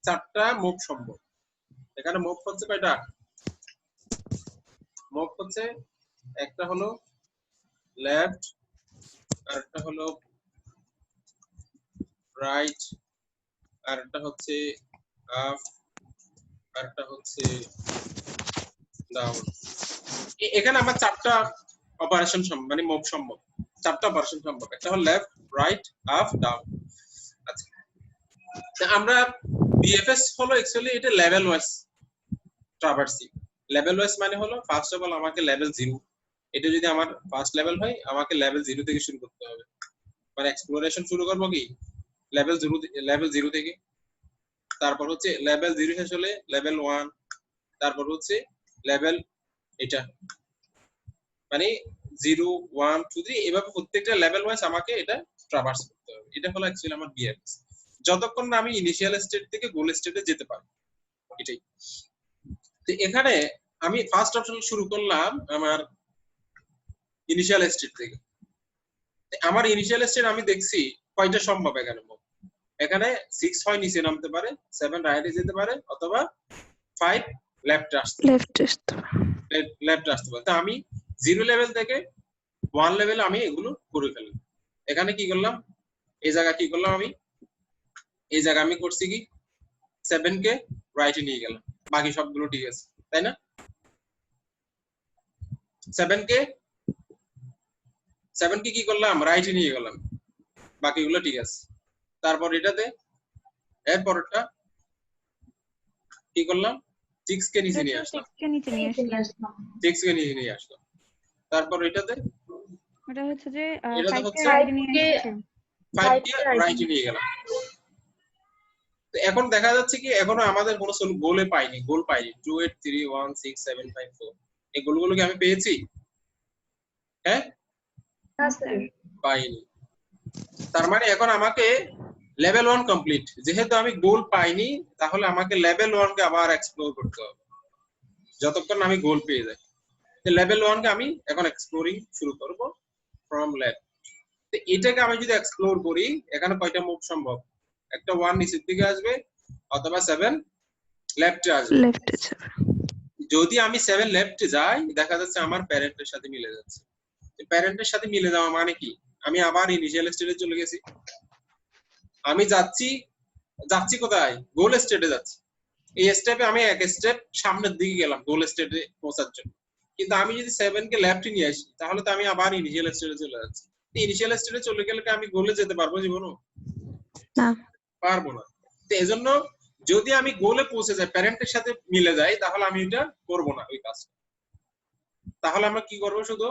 চারটা মুভ সম্ভব। এখানে মুভ হচ্ছে কয়টা? মুভ হচ্ছে একটা হলো লেফট, আর একটা হলো রাইট, আর একটা হচ্ছে আপ, আর একটা হচ্ছে ডাউন। এখানে আমার চারটা অপারেশন সম্ভব, মানে মুভ সম্ভব, চারটা অপারেশন সম্ভব। একটা হলো লেফট, রাইট, আপ, ডাউন। আচ্ছা, তো আমরা বিএফএস হলো অ্যাকচুয়ালি এটা level wise traversing. Level wise মানে হলো ফার্স্ট অফ অল আমাকে লেভেল 0, এটা যদি আমার ফার্স্ট লেভেল হয় আমাকে লেভেল 0 থেকে শুরু করতে হবে। মানে এক্সপ্লোরেশন শুরু করব কি লেভেল 0 থেকে। তারপর হচ্ছে লেভেল 0 শেষ হলে লেভেল 1, তারপর হচ্ছে লেভেল এটা, মানে 0 1 2 3 এভাবে প্রত্যেকটা লেভেল ওয়াইজ আমাকে এটা ট্রাভার্স করতে হবে। এটা হলো অ্যাকচুয়ালি আমার বিএফএস, যতক্ষণ না আমি ইনিশিয়াল স্টেট থেকে গোল স্টেটে যেতে পারি, এটাই। তো এখানে আমি ফার্স্ট অপশন শুরু করলাম আমার ইনিশিয়াল স্টেট থেকে। আমার ইনিশিয়াল স্টেট আমি দেখছি কয়টা সম্ভব এখানে। এখানে 6 হয় নিচে নামতে পারে, 7 রাইটে যেতে পারে, অথবা 5 লেফটে আসতে পারে। তো আমি 0 লেভেল থেকে 1 লেভেল আমি এগুলো করে ফেললাম। এখানে কি করলাম, এই জায়গা কি করলাম আমি, এই জায়গা আমি করছি কি 7 কে রাইটে নিয়ে গেলাম, বাকি সবগুলো ঠিক আছে, তাই না? 7 কে কি করলাম, রাইটে নিয়ে গেলাম, বাকিগুলো ঠিক আছে। তারপর এটাতে এরপরটা কি করলাম, 6 কে নিচে নিয়ে আসলাম, 6 কে নিচে নিয়ে আসলাম। 6 কে নিয়ে আসলাম। তারপর এটাতে ওটা হচ্ছে যে এটা 5 হচ্ছে কে রাইটে নিয়ে আসছে, 5 কে রাইটে নিয়ে গেলাম। তো এখন দেখা যাচ্ছে কি এখনো আমাদের কোনো গোল পাইনি। 2 8 3 1 6 7 5 4 এই গোলগুলো কি আমি পেয়েছি? হ্যাঁ, পাইনি। তার মানে এখন আমাকে লেভেল 1 কমপ্লিট। যেহেতু আমি গোল পাইনি, তাহলে আমাকে লেভেল 1 কে আবার এক্সপ্লোর করতে হবে যতক্ষণ আমি গোল পেয়ে যাই। তো লেভেল 1 কে আমি এখন এক্সপ্লোরিং শুরু করব ফ্রম লেফট। তো এটাকে আমি যদি এক্সপ্লোর করি, এখানে কয়টা মুভ সম্ভব? একটা 1 নিচের দিকে আসবে, অথবা 7 লেফটে আসবে। যদি আমি 7 লেফটে যাই, দেখা যাচ্ছে আমার প্যারেন্টের সাথে মিলে যাচ্ছে। প্যারেন্টের সাথে মিলে যাওয়া মানে কি, আমি আবার ইনিশিয়াল স্টেটে চলে গেছি। আমি যাচ্ছি কোথায়? গোল স্টেটে যাচ্ছি। এই স্টেপে আমি এক স্টেপ সামনের দিকে গেলাম গোল স্টেটে পৌঁছার জন্য। কিন্তু আমি যদি 7 কে লেফটে নিয়ে আসি, তাহলে তো আমি আবার ইনিশিয়াল স্টেটে চলে যাচ্ছি। ইনিশিয়াল স্টেটে চলে গেলে কি আমি গোলে যেতে পারবো জীবনও? না, পারবো না। তো এজন্য যদি আমি গোলে পৌঁছে যাই, প্যারেন্টের সাথে মিলে যাই, তাহলে আমি এটা করব না ওই কাজটা। তাহলে আমরা কি করব, শুধু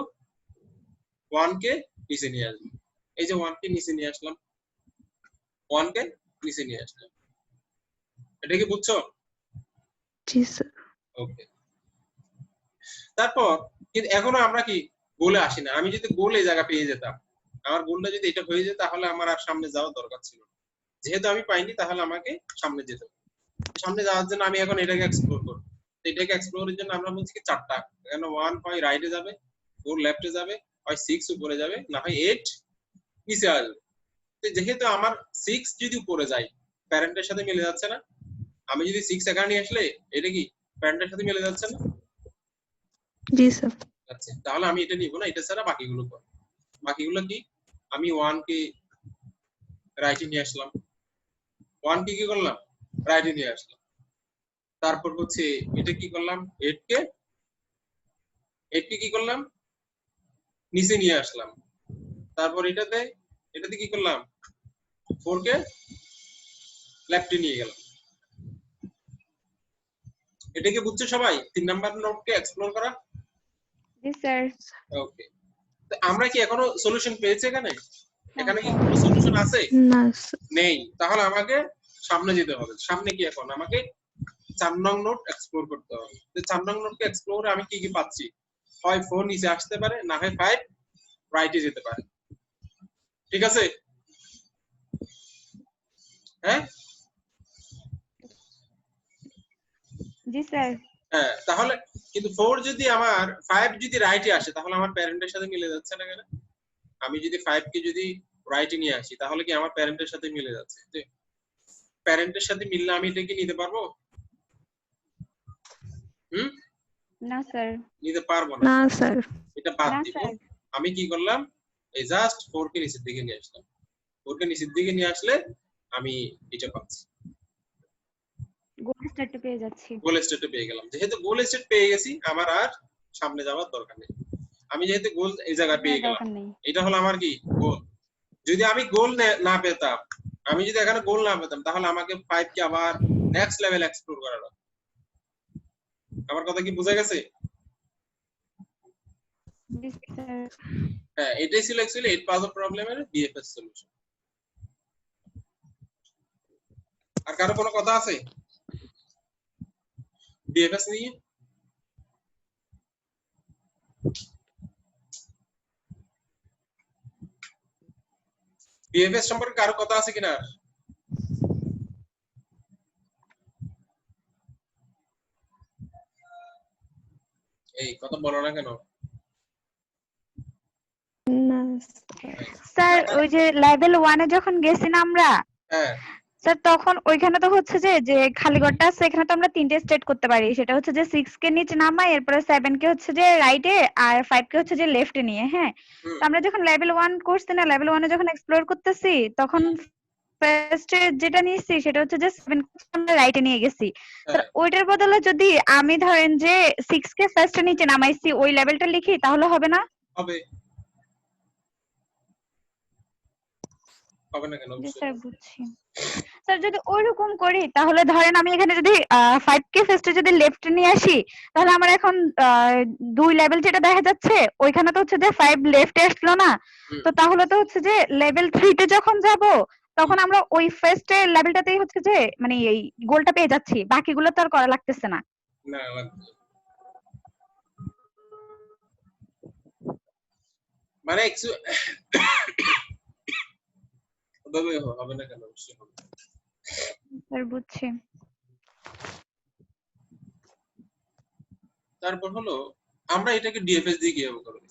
1 কে নিচে নিয়ে আসবো। এই যে 1 কে নিচে নিয়ে আসলাম, 1 কে নিচে নিয়ে আসলাম। এটা কি বুঝছো? জি স্যার। ওকে। তারপর কিন্তু এখনো আমরা কি গোলে আসি না। আমি যদি গোল এই জায়গা পেয়ে যেতাম, আমার গোলটা যদি এটা হয়ে যেত, তাহলে আমার আর সামনে যাওয়ার দরকার ছিল না। যেহেতু আমি পাইনি, তাহলে আমাকে সামনে যেতে হবে। সামনে যাওয়ার জন্য আমি এখন এটাকে এক্সপ্লোর করব। এটাকে এক্সপ্লোরের জন্য আমরা বলছি কি চারটা। এখানে 1 হয় রাইটে যাবে, 4 লেফটে যাবে, হয় 6 উপরে যাবে, না হয় 8 নিচে আসবে। তো যেহেতু আমার 6 যদি উপরে যায়, প্যারেন্টের সাথে মিলে যাচ্ছে না। আমি যদি 6 এখানে নিয়ে আসলে, এটা কি প্যারেন্টের সাথে মিলে যাচ্ছে না? জি স্যার। আচ্ছা, তাহলে আমি এটা নিব না, এটা ছাড়া বাকিগুলো করব। বাকিগুলো কি, আমি 1 কে রাইটে নিয়ে আসলাম, 1 কে কি করলাম, রাইটে নিয়ে আসলাম। তারপর হচ্ছে এটা কি করলাম, 8 কে কি করলাম, নিচে নিয়ে আসলাম। তারপর এটাতে কি করলাম, 4 কে লেফটে নিয়ে গেলাম। এটা কি বুঝছো সবাই? 3 নাম্বার নোটকে এক্সপ্লোর করা। জি স্যার। ওকে। তো আমরা কি এখনো সলিউশন পেয়েছি এখানে? এখানে কি কোনো সলিউশন আছে? না স্যার। নেই। তাহলে আমাকে সামনে যেতে হবে। সামনে কি এখন আমাকে 4 নং নোট এক্সপ্লোর করতে হবে। তো 4 নং নোটকে এক্সপ্লোরে আমি কি পাচ্ছি? হয় 4 নিচে আসতে পারে, না হয় 5 রাইটে যেতে পারে। ঠিক আছে? হ্যাঁ? জি স্যার। হ্যাঁ, তাহলে কিন্তু 4 যদি আমার 5 যদি রাইটে আসে তাহলে আমার প্যারেন্টের সাথে মিলে যাচ্ছে না কেন? আমি যদি 5 কে যদি রাইটে নিয়ে আসি তাহলে কি আমার প্যারেন্টের সাথে মিলে যাচ্ছে? যে প্যারেন্টের সাথে মিললে আমি এটা কি নিতে পারবো? না স্যার। নিতে পারবো না। না স্যার। এটা বাদ না দিব। স্যার। আমি কি করলাম? এই জাস্ট 4 কে নিচের দিকে নিয়ে আসলাম। 4 কে নিচের দিকে নিয়ে আসলে আমি এটা পাচ্ছি। গোল স্টেটটা পেয়ে যাচ্ছি। গোল স্টেটে পেয়ে গেলাম। যেহেতু গোল স্টেট পেয়ে গেছি আমার আর সামনে যাওয়ার দরকার নেই। আমি যেহেতু গোল এই জায়গায় পেয়ে গেলাম, দরকার নেই। এটা হলো আমার কি গোল। যদি আমি গোল না পেতাম, আমি যদি এখানে গোল না পেতাম তাহলে আমাকে 5 কে আবার নেক্সট লেভেল এক্সপ্লোর করা লাগবে। আমার কথা কি বোঝা গেছে? জি স্যার। হ্যাঁ, এটাই ছিল অ্যাকচুয়ালি 8 পাজল প্রবলেমের বিএফএস সলিউশন। আর কারো কোনো কথা আছে বিএফএস নিয়ে? বিএফএস সম্পর্কে কারো কথা আছে কিনা? এই কথা বলো না কেন? না স্যার ওই যে লেভেল 1 এ যখন গেছি না আমরা, হ্যাঁ স্যার তখন ওইখানে তো হচ্ছে যে যে খালি ঘরটা আছে এখানে তো আমরা তিনটে স্টেট করতে পারি। সেটা হচ্ছে যে 6 কে নিচে নামাই, এরপরে 7 কে হচ্ছে যে রাইটে আর 5 কে হচ্ছে যে লেফটে নিয়ে। হ্যাঁ, তো আমরা যখন লেভেল 1 করছি না, লেভেল 1 এ যখন এক্সপ্লোর করতেছি তখন ফার্স্টে যেটা নিয়েছি সেটা হচ্ছে যে 7 কে আমরা রাইটে নিয়ে গেছি। স্যার ওইটার বদলে যদি আমি ধরেন যে 6 কে ফার্স্টে নিচে নামাইছি ওই লেভেলটা লিখি তাহলে হবে না? হবে। হবে না কেন? জি অবশ্যই স্যার, বুঝছি। স্যার যদি ওইরকম করি তাহলে ধরেন আমি এখানে যদি 5 কে ফার্স্টে যদি লেফটে নিয়ে আসি তাহলে আমার এখন 2 লেভেল যেটা দেখা যাচ্ছে ওইখানে তো হচ্ছে যে 5 লেফটে আসলো না, তো তাহলে তো হচ্ছে যে লেভেল 3 তে যখন যাব তখন আমরা ওই ফার্স্ট লেভেলটাতেই হচ্ছে যে মানে এই গোলটা পেয়ে যাচ্ছি, বাকিগুলো তো আর করা লাগতেছে না। না লাগবে। মানে হবে না কেন? অবশ্যই হবে। স্যার বুঝছি। তারপর হলো আমরা এটাকে ডিএফএস দিয়ে কিভাবে করব?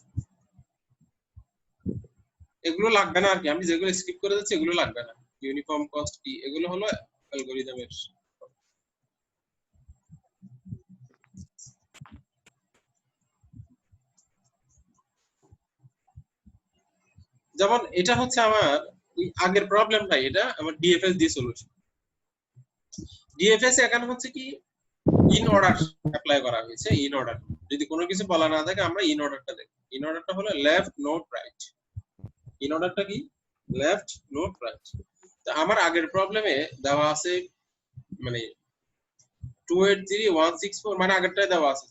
এগুলো লাগবে না আর কি, আমি যেগুলো স্কিপ করে যাচ্ছি এগুলো লাগবে না। ইউনিফর্ম কস্ট কি, এগুলো হলো অ্যালগরিদমের। যেমন এটা হচ্ছে আমার ওই আগের প্রবলেমটা, এটা আমার ডিএফএস দিয়ে সলিউশন। ডিএফএস এখানে হচ্ছে কি ইন অর্ডার অ্যাপ্লাই করা হয়েছে। ইন অর্ডার যদি কোনো কিছু বলা না থাকে আমরা ইন অর্ডারটা দেখি। ইন অর্ডারটা হলো লেফট নোট রাইট। ইন অর্ডারটা কি লেফট নোট রাইট। তো আমার আগের প্রবলেমে দেওয়া আছে মানে 283164 মানে আগেরটাই দেওয়া আছে।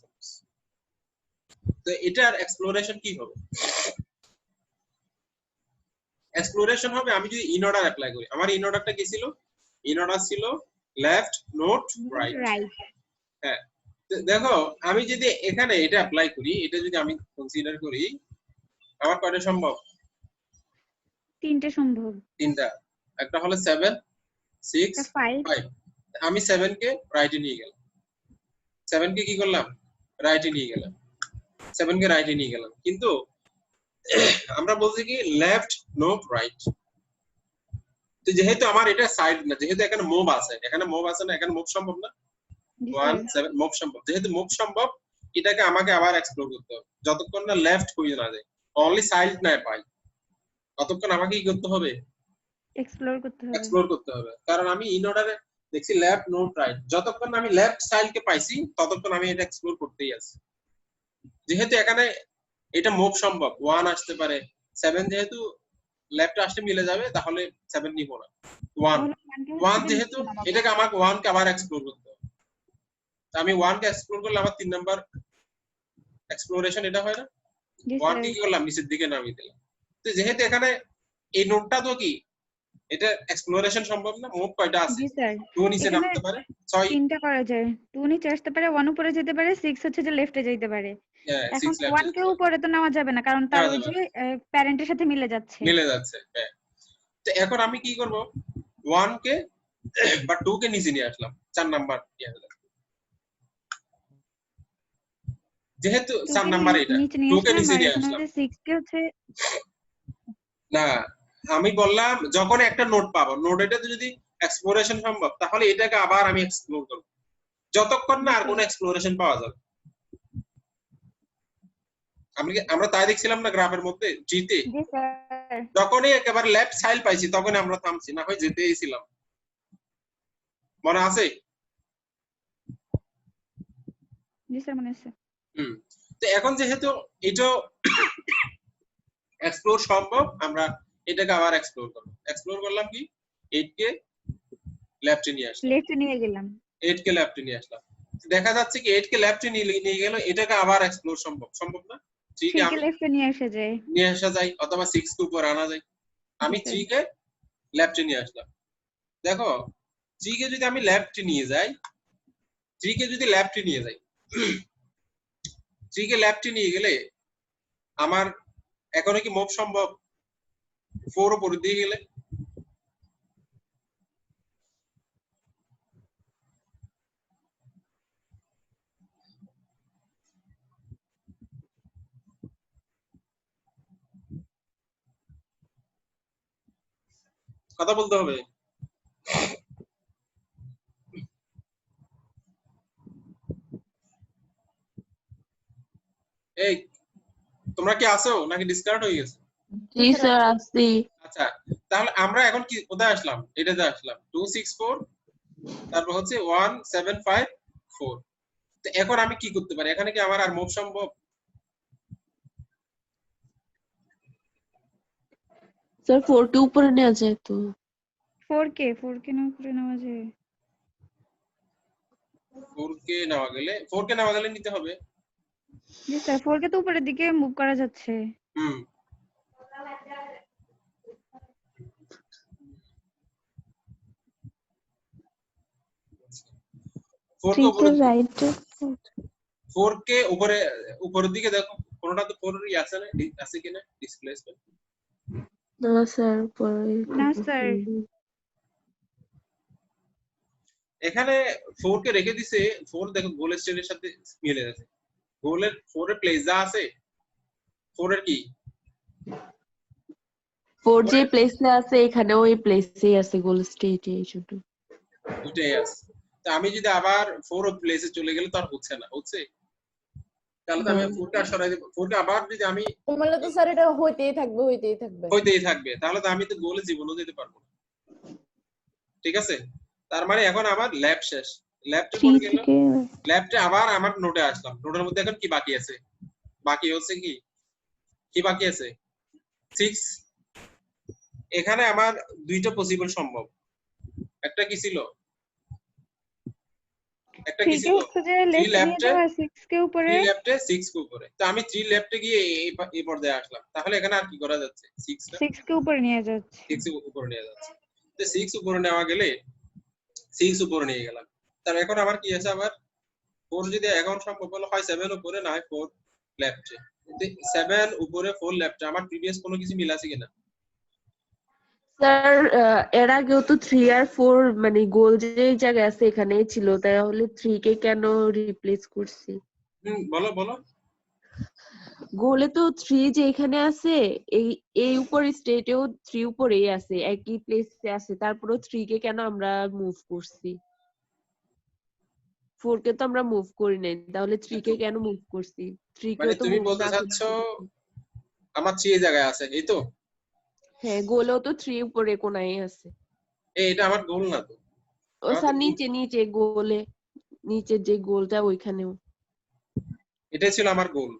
তো এটার এক্সপ্লোরেশন কি হবে? এক্সপ্লোরেশন হবে আমি যদি ইন অর্ডার অ্যাপ্লাই করি। আমার ইন অর্ডারটা কি ছিল? ইন অর্ডার ছিল লেফট নোট রাইট। হ্যাঁ, দেখো আমি যদি এখানে এটা অ্যাপ্লাই করি, এটা যদি আমি কনসিডার করি, আমার কয়টা সম্ভব? তিনটে সম্ভব। তিনটা। একটা হলো 7 6 5। আমি 7 কে রাইটে নিয়ে গেলাম। 7 কে কি করলাম? রাইটে নিয়ে গেলাম। 7 কে রাইটে নিয়ে গেলাম, কিন্তু আমরা বলছি কি লেফট নোট রাইট। তো যেহেতু আমার এটা সাইড না, যেহেতু এখানে মুভ আছে, এখানে মুভ আছে না, এখানে মুভ সম্ভব না। 1 7 মুভ সম্ভব। যেহেতু মুভ সম্ভব, এটাকে আমাকে আবার এক্সপ্লোর করতে হবে যতক্ষণ না লেফট হয়ে না যায়, অনলি সাইড না পাই ততক্ষণ আমাকে কি করতে হবে? এক্সপ্লোর করতে হবে। কারণ আমি ইন অর্ডারে দেখছি লেফট নোট রাইট, যতক্ষণ আমি লেফট সাইডকে পাইছি ততক্ষণ আমি এটা এক্সপ্লোর করতেই আছি। যেহেতু এখানে এটা মুভ সম্ভব, 1 আসতে পারে, 7 যেহেতু লেফট আসলে মিলে যাবে তাহলে 7 নিব না। 1 যেহেতু এটাকে আমাকে 1 কে আবার এক্সপ্লোর করতে হবে। আমি 1 কে এক্সপ্লোর করলে আমার 3 নাম্বার এক্সপ্লোরেশন এটা হয় না। 1 কে কি করলাম? নিচের দিকে নামিয়ে দিলাম। তো যেহেতু এখানে এই নোটটা তো কি এটা এক্সপ্লোরেশন সম্ভব না, মুভ কয়টা আছে? 2 নিচে নামতে পারে, 6 তিনটা করা যায়। 2 নিচে আসতে পারে, 1 উপরে যেতে পারে, 6 হচ্ছে যে লেফটে যেতে পারে। এখন 1 কে উপরে তো নেওয়া যাবে না কারণ তার ওই যে প্যারেন্টের সাথে মিলে যাচ্ছে। হ্যাঁ। তো এখন আমি কি করব? 1 কে বা 2 কে নিচে নিয়ে আসলাম, 4 নাম্বার যেহেতু 2 সাম কে নাম্বার এটা নিচে নিয়ে 2 কে আসলাম নিচে আর নিয়ে এখানে আসলাম। হচ্ছে 6 কে হচ্ছে না, আমি বললাম যখন একটা নোট পাবো, নোট এটাতে যদি এক্সপ্লোরেশন সম্ভব তাহলে এটাকে আবার আমি এক্সপ্লোর করব যতক্ষণ না আর কোনো এক্সপ্লোরেশন পাওয়া যাবে। আমরা তাই দেখছিলাম না গ্রাফের মধ্যে জিতে, জি স্যার যখনই একেবারে লেফট সাইড পাইছি তখনই আমরা থামছি, না হয় যেতেই ছিলাম। মনে আছে? জি স্যার মনে আছে। তো এখন যেহেতু এটা এক্সপ্লোর সম্ভব, আমরা এটাকে আবার এক্সপ্লোর করব। এক্সপ্লোর করলাম কি 8 কে লেফটে নিয়ে আসলাম, লেফটে নিয়ে গেলাম 8 কে লেফটে নিয়ে আসলাম। দেখা যাচ্ছে কি 8 কে লেফটে নিয়ে গেল, এটাকে আবার এক্সপ্লোর সম্ভব না? 3 কে 3 কে আমি লেফটে নিয়ে আসা যায়। নিয়ে আসা যায় অথবা 6 কে উপরে আনা যায়। আমি স্যার 3 কে লেফটে নিয়ে আসলাম। দেখো 3 কে যদি আমি লেফটে নিয়ে যাই, 3 কে যদি লেফটে নিয়ে যাই, 3 কে লেফটে নিয়ে গেলে আমার এখনো কি মুভ সম্ভব 4 উপরে দিয়ে গেলে? কথা বলতে হবে। এই তোমরা কি আছো নাকি ডিসকানেক্ট হয়ে গেছে? জি স্যার আসছি। আচ্ছা, তাহলে আমরা এখন কি কোথায় আসলাম? এটাতে আসলাম 264, তারপর হচ্ছে 1754। তো এখন আমি কি করতে পারি? এখানে কি আমার আর মুভ সম্ভব? স্যার 4 কে উপরে নেওয়া যায় তো। 4 কে না করে নেওয়া যায়। 4 কে নেওয়া গেলে নিতে হবে। জি স্যার 4 কে তো উপরের দিকে মুভ করা যাচ্ছে। হুম, 4 কে 3 কে উপরে, রাইটে 4 কে উপরের দিকে দেখো, কোনটা তো 4 এর আছে না, আছে কিনা ডিসপ্লেসমেন্ট? না স্যার পরে না স্যার এখানে 4 কে রেখে দিছে। 4 দেখো গোল স্টেটের সাথে মিলে আছে। 4 এর প্লেস যা আছে, 4 এর কি 4 যে প্লেসে আছে এখানেও এই প্লেসেই আছে গোল স্টেটে এই জন্য। দুটাই আছে। তো আমি যদি আবার 4 অফ প্লেসে চলে গেলে তো আর হচ্ছে না, হচ্ছে? তাহলে তো আমি 4 কে সরাই দেব। 4 কে আবার যদি আমি তোমার তো স্যার এটা হইতেই থাকবে। তাহলে তো আমি তো গোলে জীবনও যেতে পারবো না। ঠিক আছে? তার মানে এখন আমার ল্যাব শেষ। ল্যাবটা 3 পড়ে গেল। থেকে ল্যাবটা আবার আমার নোটে আসলাম। নোটের মধ্যে এখন কি বাকি আছে? বাকি হচ্ছে কি? কি বাকি আছে? 6। এখানে আমার দুইটা পসিবল সম্ভব। একটা কি ছিল? 3 কে হচ্ছে যে 3 লেফটে নিয়ে লেফটে, যাওয়া আর 6 কে উপরে 3 লেফটে 6 কে উপরে। তো আমি 3 লেফটে গিয়ে এই পর্যায়ে আসলাম। তাহলে এখানে আর কি করা যাচ্ছে? 6 টা 6 কে উপরে নিয়ে যাচ্ছে। 6 উপরে নিয়ে যাচ্ছে। তো 6 উপরে নেওয়া গেলে 6 উপরে নিয়ে গেলাম। তাহলে এখন আমার কি আছে? আবার 4 যদি এখন সম্ভব হলো হয় 7 উপরে, না হয় 4 লেফটে। 7 উপরে 4 লেফটে আমার প্রিভিয়াস কোনো কিছু মিল আছে কিনা? স্যার এর আগেও তো 3 আর 4 মানে গোল যে জায়গায় আছে এখানেই ছিল, তাহলে 3 কে কেন রিপ্লেস করছি? বলো। গোলে তো 3 যে এখানে আছে, এই এই উপরে স্টেটেও 3 উপরেই আছে, একই প্লেসে আছে, তারপরেও 3 কে কেন আমরা মুভ করছি? 4 কে তো আমরা মুভ করি নাই, তাহলে 3 কে কেন মুভ করছি? 3 মানে কেও তো তুমি মুভ বলতে না চাচ্ছ করলে। আমার 3 জায়গায় আছে, এই তো? হ্যাঁ, গোলেও তো 3 উপরে কোনায় আছে। এটা আমার গোল না তো। ও আমার তো স্যার নিচে গোলে, নিচের যে গোলটা ওইখানেও। এটাই ছিল আমার গোল।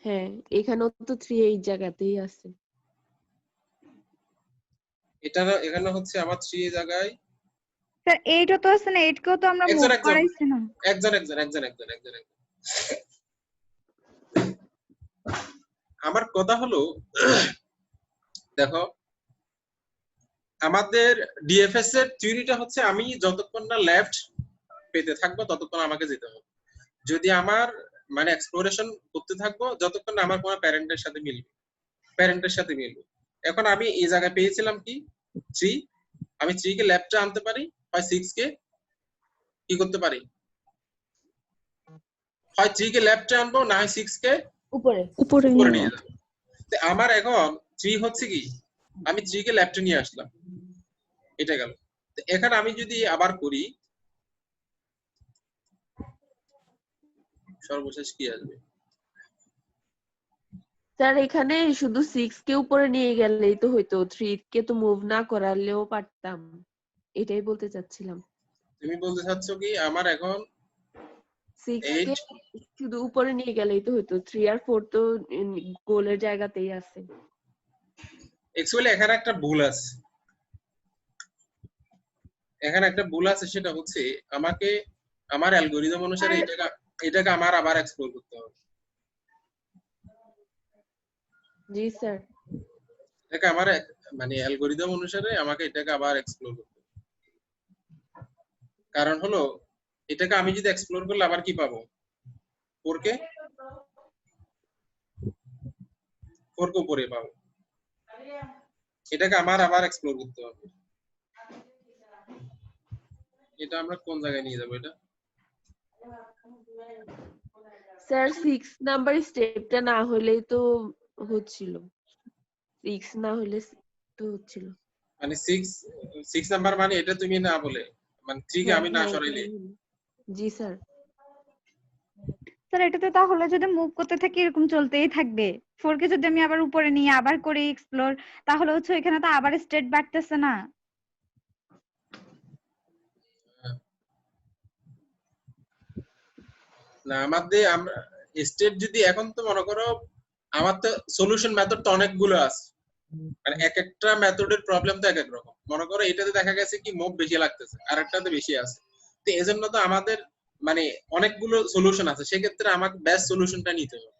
হ্যাঁ, এখানেও তো 3 এই জায়গাতেই আছে। এখানে হচ্ছে আমার 3 জায়গায়। স্যার 8 ও তো আছে না, 8 কেও তো আমরা মুভ করাইছি না। একজন। আমার কথা হলো দেখো, আমাদের ডিএফএস এর থিওরিটা হচ্ছে আমি যতক্ষণ না লেফট পেতে থাকবো ততক্ষণ আমাকে যেতে হবে। যদি আমার মানে এক্সপ্লোরেশন করতে থাকবো যতক্ষণ না আমার কোনো প্যারেন্টের সাথে মিলবে। এখন আমি এই জায়গায় পেয়েছিলাম কি 3, আমি 3 কে লেফটে আনতে পারি, হয় 6 কে কি করতে পারি? হয় 3 কে লেফটে আনবো না হয় 6 কে উপরে উপরে উপরে নিয়ে নিয়ে যাবো। তো আমার এখন 3 হচ্ছে কি, আমি 3 কে লেফটে নিয়ে আসলাম, এটা গেল। তো এখানে আমি যদি আবার করি, সর্বশেষ কি আসবে? স্যার এখানে শুধু 6 কে উপরে নিয়ে গেলেই তো হইতো, 3 কে তো মুভ না করালেও পারতাম, এটাই বলতে চাচ্ছিলাম। তুমি বলতে চাচ্ছ কি আমার এখন 6 কে 8, শুধু উপরে নিয়ে গেলেই তো হইতো, 3 আর 4 তো গোলের জায়গাতেই আছে। অ্যাকচুয়ালি এখানে একটা ভুল আছে, এখানে একটা ভুল আছে, সেটা হচ্ছে আমাকে আমার অ্যালগরিদম অনুসারে এটাকে আমার আবার এক্সপ্লোর করতে হবে। জি স্যার। এটাকে আমার মানে অ্যালগরিদম অনুসারে আমাকে এটাকে আবার এক্সপ্লোর করতে হবে। কারণ হলো এটাকে আমি যদি এক্সপ্লোর করলে আবার কি পাবো, 4 কে উপরে পাবো, এটাকে আমার আবার এক্সপ্লোর করতে হবে। এটা আমরা কোন জায়গায় নিয়ে যাবো এটা? স্যার 6 নাম্বার স্টেপটা না হলেই তো হচ্ছিল, 6 না হলে তো হচ্ছিল। মানে 6 নাম্বার মানে এটা তুমি না বলে, মানে 3 কে হ্যাঁ আমি না হ্যাঁ সরাইলে। জি স্যার। স্যার এটা তো তাহলে যদি মুভ করতে থাকি এরকম চলতেই থাকবে। 4 কে যদি আমি আবার উপরে নিয়ে আবার করি এক্সপ্লোর, তাহলে হচ্ছে এখানে তো আবার স্টেট বাড়তেছে না। না আমাদের আমরা স্টেপ যদি এখন তো মনে করো আমার তো সলিউশন মেথড তো অনেকগুলো আছে, মানে এক একটা মেথডের প্রবলেম তো এক এক রকম। মনে করো এটাতে দেখা গেছে কি মুভ বেশি লাগতেছে, আরেকটাতে বেশি আছে, তো এজন্য তো আমাদের মানে অনেকগুলো সলিউশন আছে, সেক্ষেত্রে আমাকে বেস্ট সলিউশনটা নিতে হবে।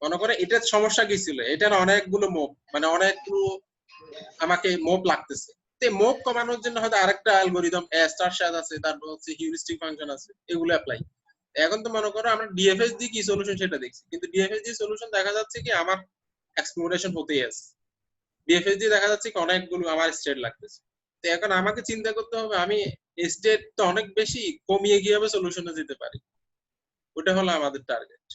মনে করো এটার সমস্যা কি ছিল, এটার অনেকগুলো মুভ মানে অনেকগুলো আমাকে মুভ লাগতেছে, তো মুভ কমানোর জন্য হয়তো আরেকটা অ্যালগরিদম স্টার সাদ আছে, তারপর হচ্ছে হিউরিস্টিক ফাংশন আছে, এগুলো অ্যাপ্লাই। এখন তো মনে করো আমরা ডিএফএস দিয়ে কি সলিউশন সেটা দেখছি, কিন্তু ডিএফএস দিয়ে সলিউশন দেখা যাচ্ছে কি আমার এক্সপ্লোরেশন হতেই আছে, ডিএফএস দিয়ে দেখা যাচ্ছে কি অনেকগুলো আমার স্টেট লাগতেছে। তো এখন আমাকে চিন্তা করতে হবে আমি স্টেট তো অনেক বেশি কমিয়ে কিভাবে সলিউশনে যেতে পারি, ওটা হলো আমাদের টার্গেট।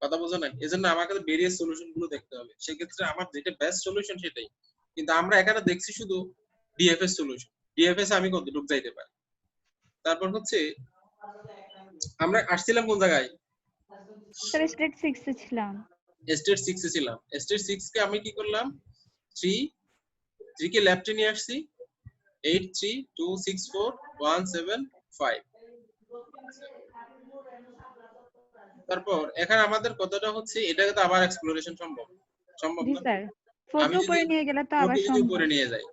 কথা বোঝো নাই? এজন্য আমাকে ভেরিয়াস সলিউশন গুলো দেখতে হবে, সেক্ষেত্রে আমার যেটা বেস্ট সলিউশন সেটাই। কিন্তু আমরা এখানে দেখছি শুধু ডিএফএস সলিউশন, ডিএফএস আমি কতটুকু যাইতে পারি। তারপর হচ্ছে আমরা আসছিলাম কোন জায়গায়? স্যার স্টেট 6 এ ছিলাম। স্টেট 6 এ ছিলাম। স্টেট 6 কে আমি কি করলাম, 3 কে লেফটে নিয়ে আসছি, 8 3 2 6 4 1 7 5। তারপর এখানে আমাদের কতটা হচ্ছে, এটাকে তো আবার এক্সপ্লোরেশন সম্ভব জি না? স্যার 4 আমি কে যদি উপরে নিয়ে গেলে তো 4 আবার কে যদি সম্ভব। উপরে নিয়ে যাই,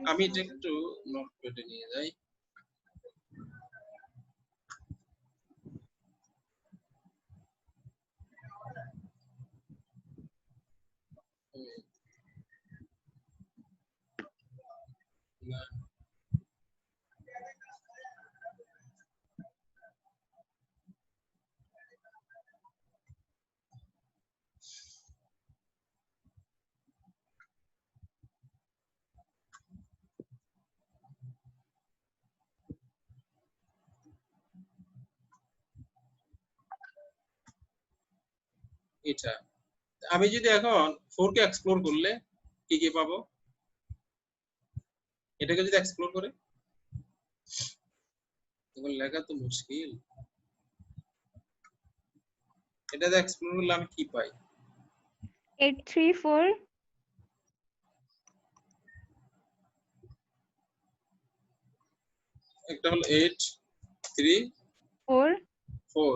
আমি এটা একটু নোটপ্যাডে নিয়ে যাই। না, এটা আমি যদি এখন 4 কে এক্সপ্লোর করলে কি কি পাবো, এটাকে যদি এক্সপ্লোর করে, তখন লেখা তো মুশকিল। এটাতে এক্সপ্লোর করলে আমি কি পাই? 8 3 4 একটা হলো 8 3 4 4,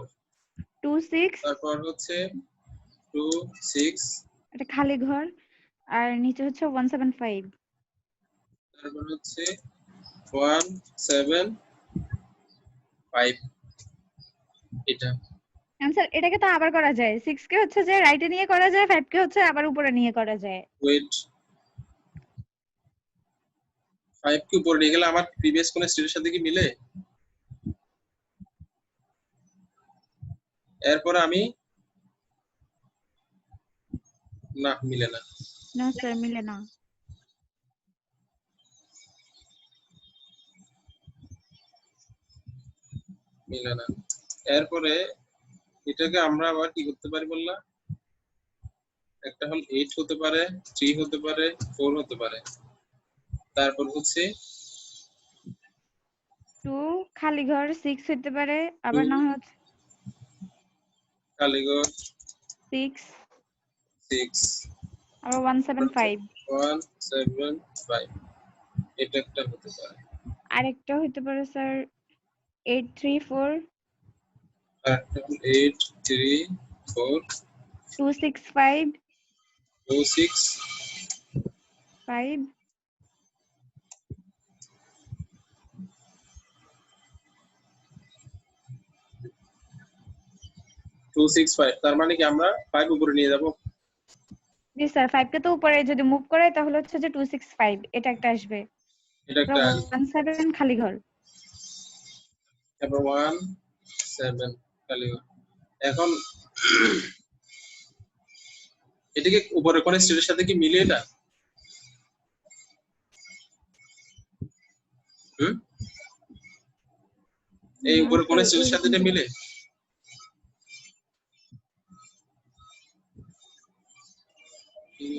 2 6, তারপর হচ্ছে 2 6, এটা খালি ঘর, আর নিচে হচ্ছে 175। তারপর হচ্ছে 1 7 5, এটা आंसर এটাকে তো আবার করা যায়। 6 কে হচ্ছে যে রাইটে নিয়ে করা যায়, 5 কে হচ্ছে আবার উপরে নিয়ে করা যায়। ওয়েট 5 কে উপরে নিয়ে গেলে আমার প্রিভিয়াস কোন স্টেটের সাথে কি মিলে? এরপর আমি না মিলে না, না স্যার মিলে না। মিলে না। এরপরে এটাকে আমরা আবার কি করতে পারি বললা, একটা হল 8 হতে পারে, 3 হতে পারে, 4 হতে পারে, তারপর হচ্ছে 2 খালি ঘর 6 হতে পারে, আবার না হয় কালীগড় 6 6, আবার 175 175, এটা একটা হতে পারে। আরেকটা হতে পারে স্যার 834 আর একটা হল 8 3 4 265 2 6 5 2 6 5, তার মানে কি আমরা 5 উপরে নিয়ে যাব। জি স্যার 5 কে তো উপরে যদি মুভ করে তাহলে হচ্ছে যে 265 এটা একটা আসবে, এটা একটা 17 খালি ঘর। তারপর 1 7 কালীগড়। এখন এটাকে উপরে কোন স্টেটের সাথে কি মিলে এটা? এই না উপরে কোন স্যার স্টেটের সাথে এটা মিলে?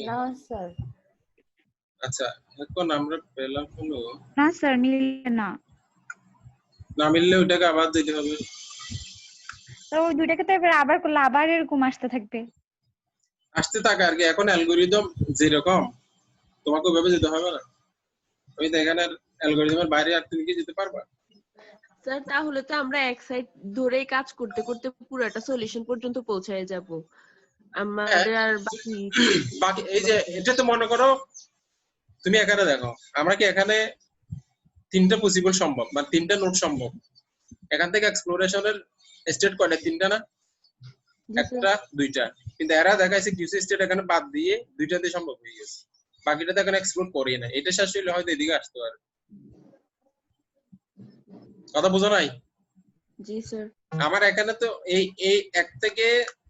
না স্যার। আচ্ছা, এখন আমরা পেলাম হলো না স্যার মিলে না। না মিললে ওটাকে আবার দিতে হবে। তো ওই দুইটাকে তো এবার আবার করলে আবার এরকম আসতে থাকবে। আসতে থাকে আর কি। এখন অ্যালগরিদম যেরকম তোমাকে ওইভাবে যেতে হবে না। ওই দেখেন অ্যালগরিদমের বাইরে আর তুমি কি যেতে পারবা? স্যার তাহলে তো আমরা এক সাইড ধরেই কাজ করতে করতে পুরোটা সলিউশন পর্যন্ত পৌঁছায় যাব, আমাদের আর বাকি বাকি এই যে এটা তো মনে করো তুমি এখানে দেখো, আমরা কি এখানে 3টা পসিবল সম্ভব, মানে 3টা নোড সম্ভব। এখান থেকে এক্সপ্লোরেশনের স্টেট কয়টা? 3টা না? একটা 2টা, কিন্তু এরা দেখাইছে কিছু স্টেট এখানে বাদ দিয়ে 2টাতে সম্ভব হয়ে গেছে, বাকিটাতে এখন এক্সপ্লোর করি না। এটা শেষ হইলে হয়তো এদিকে আসতে পারে। কথা বোঝা নাই? জি স্যার। আমার এখানে তো এই এই 1 থেকে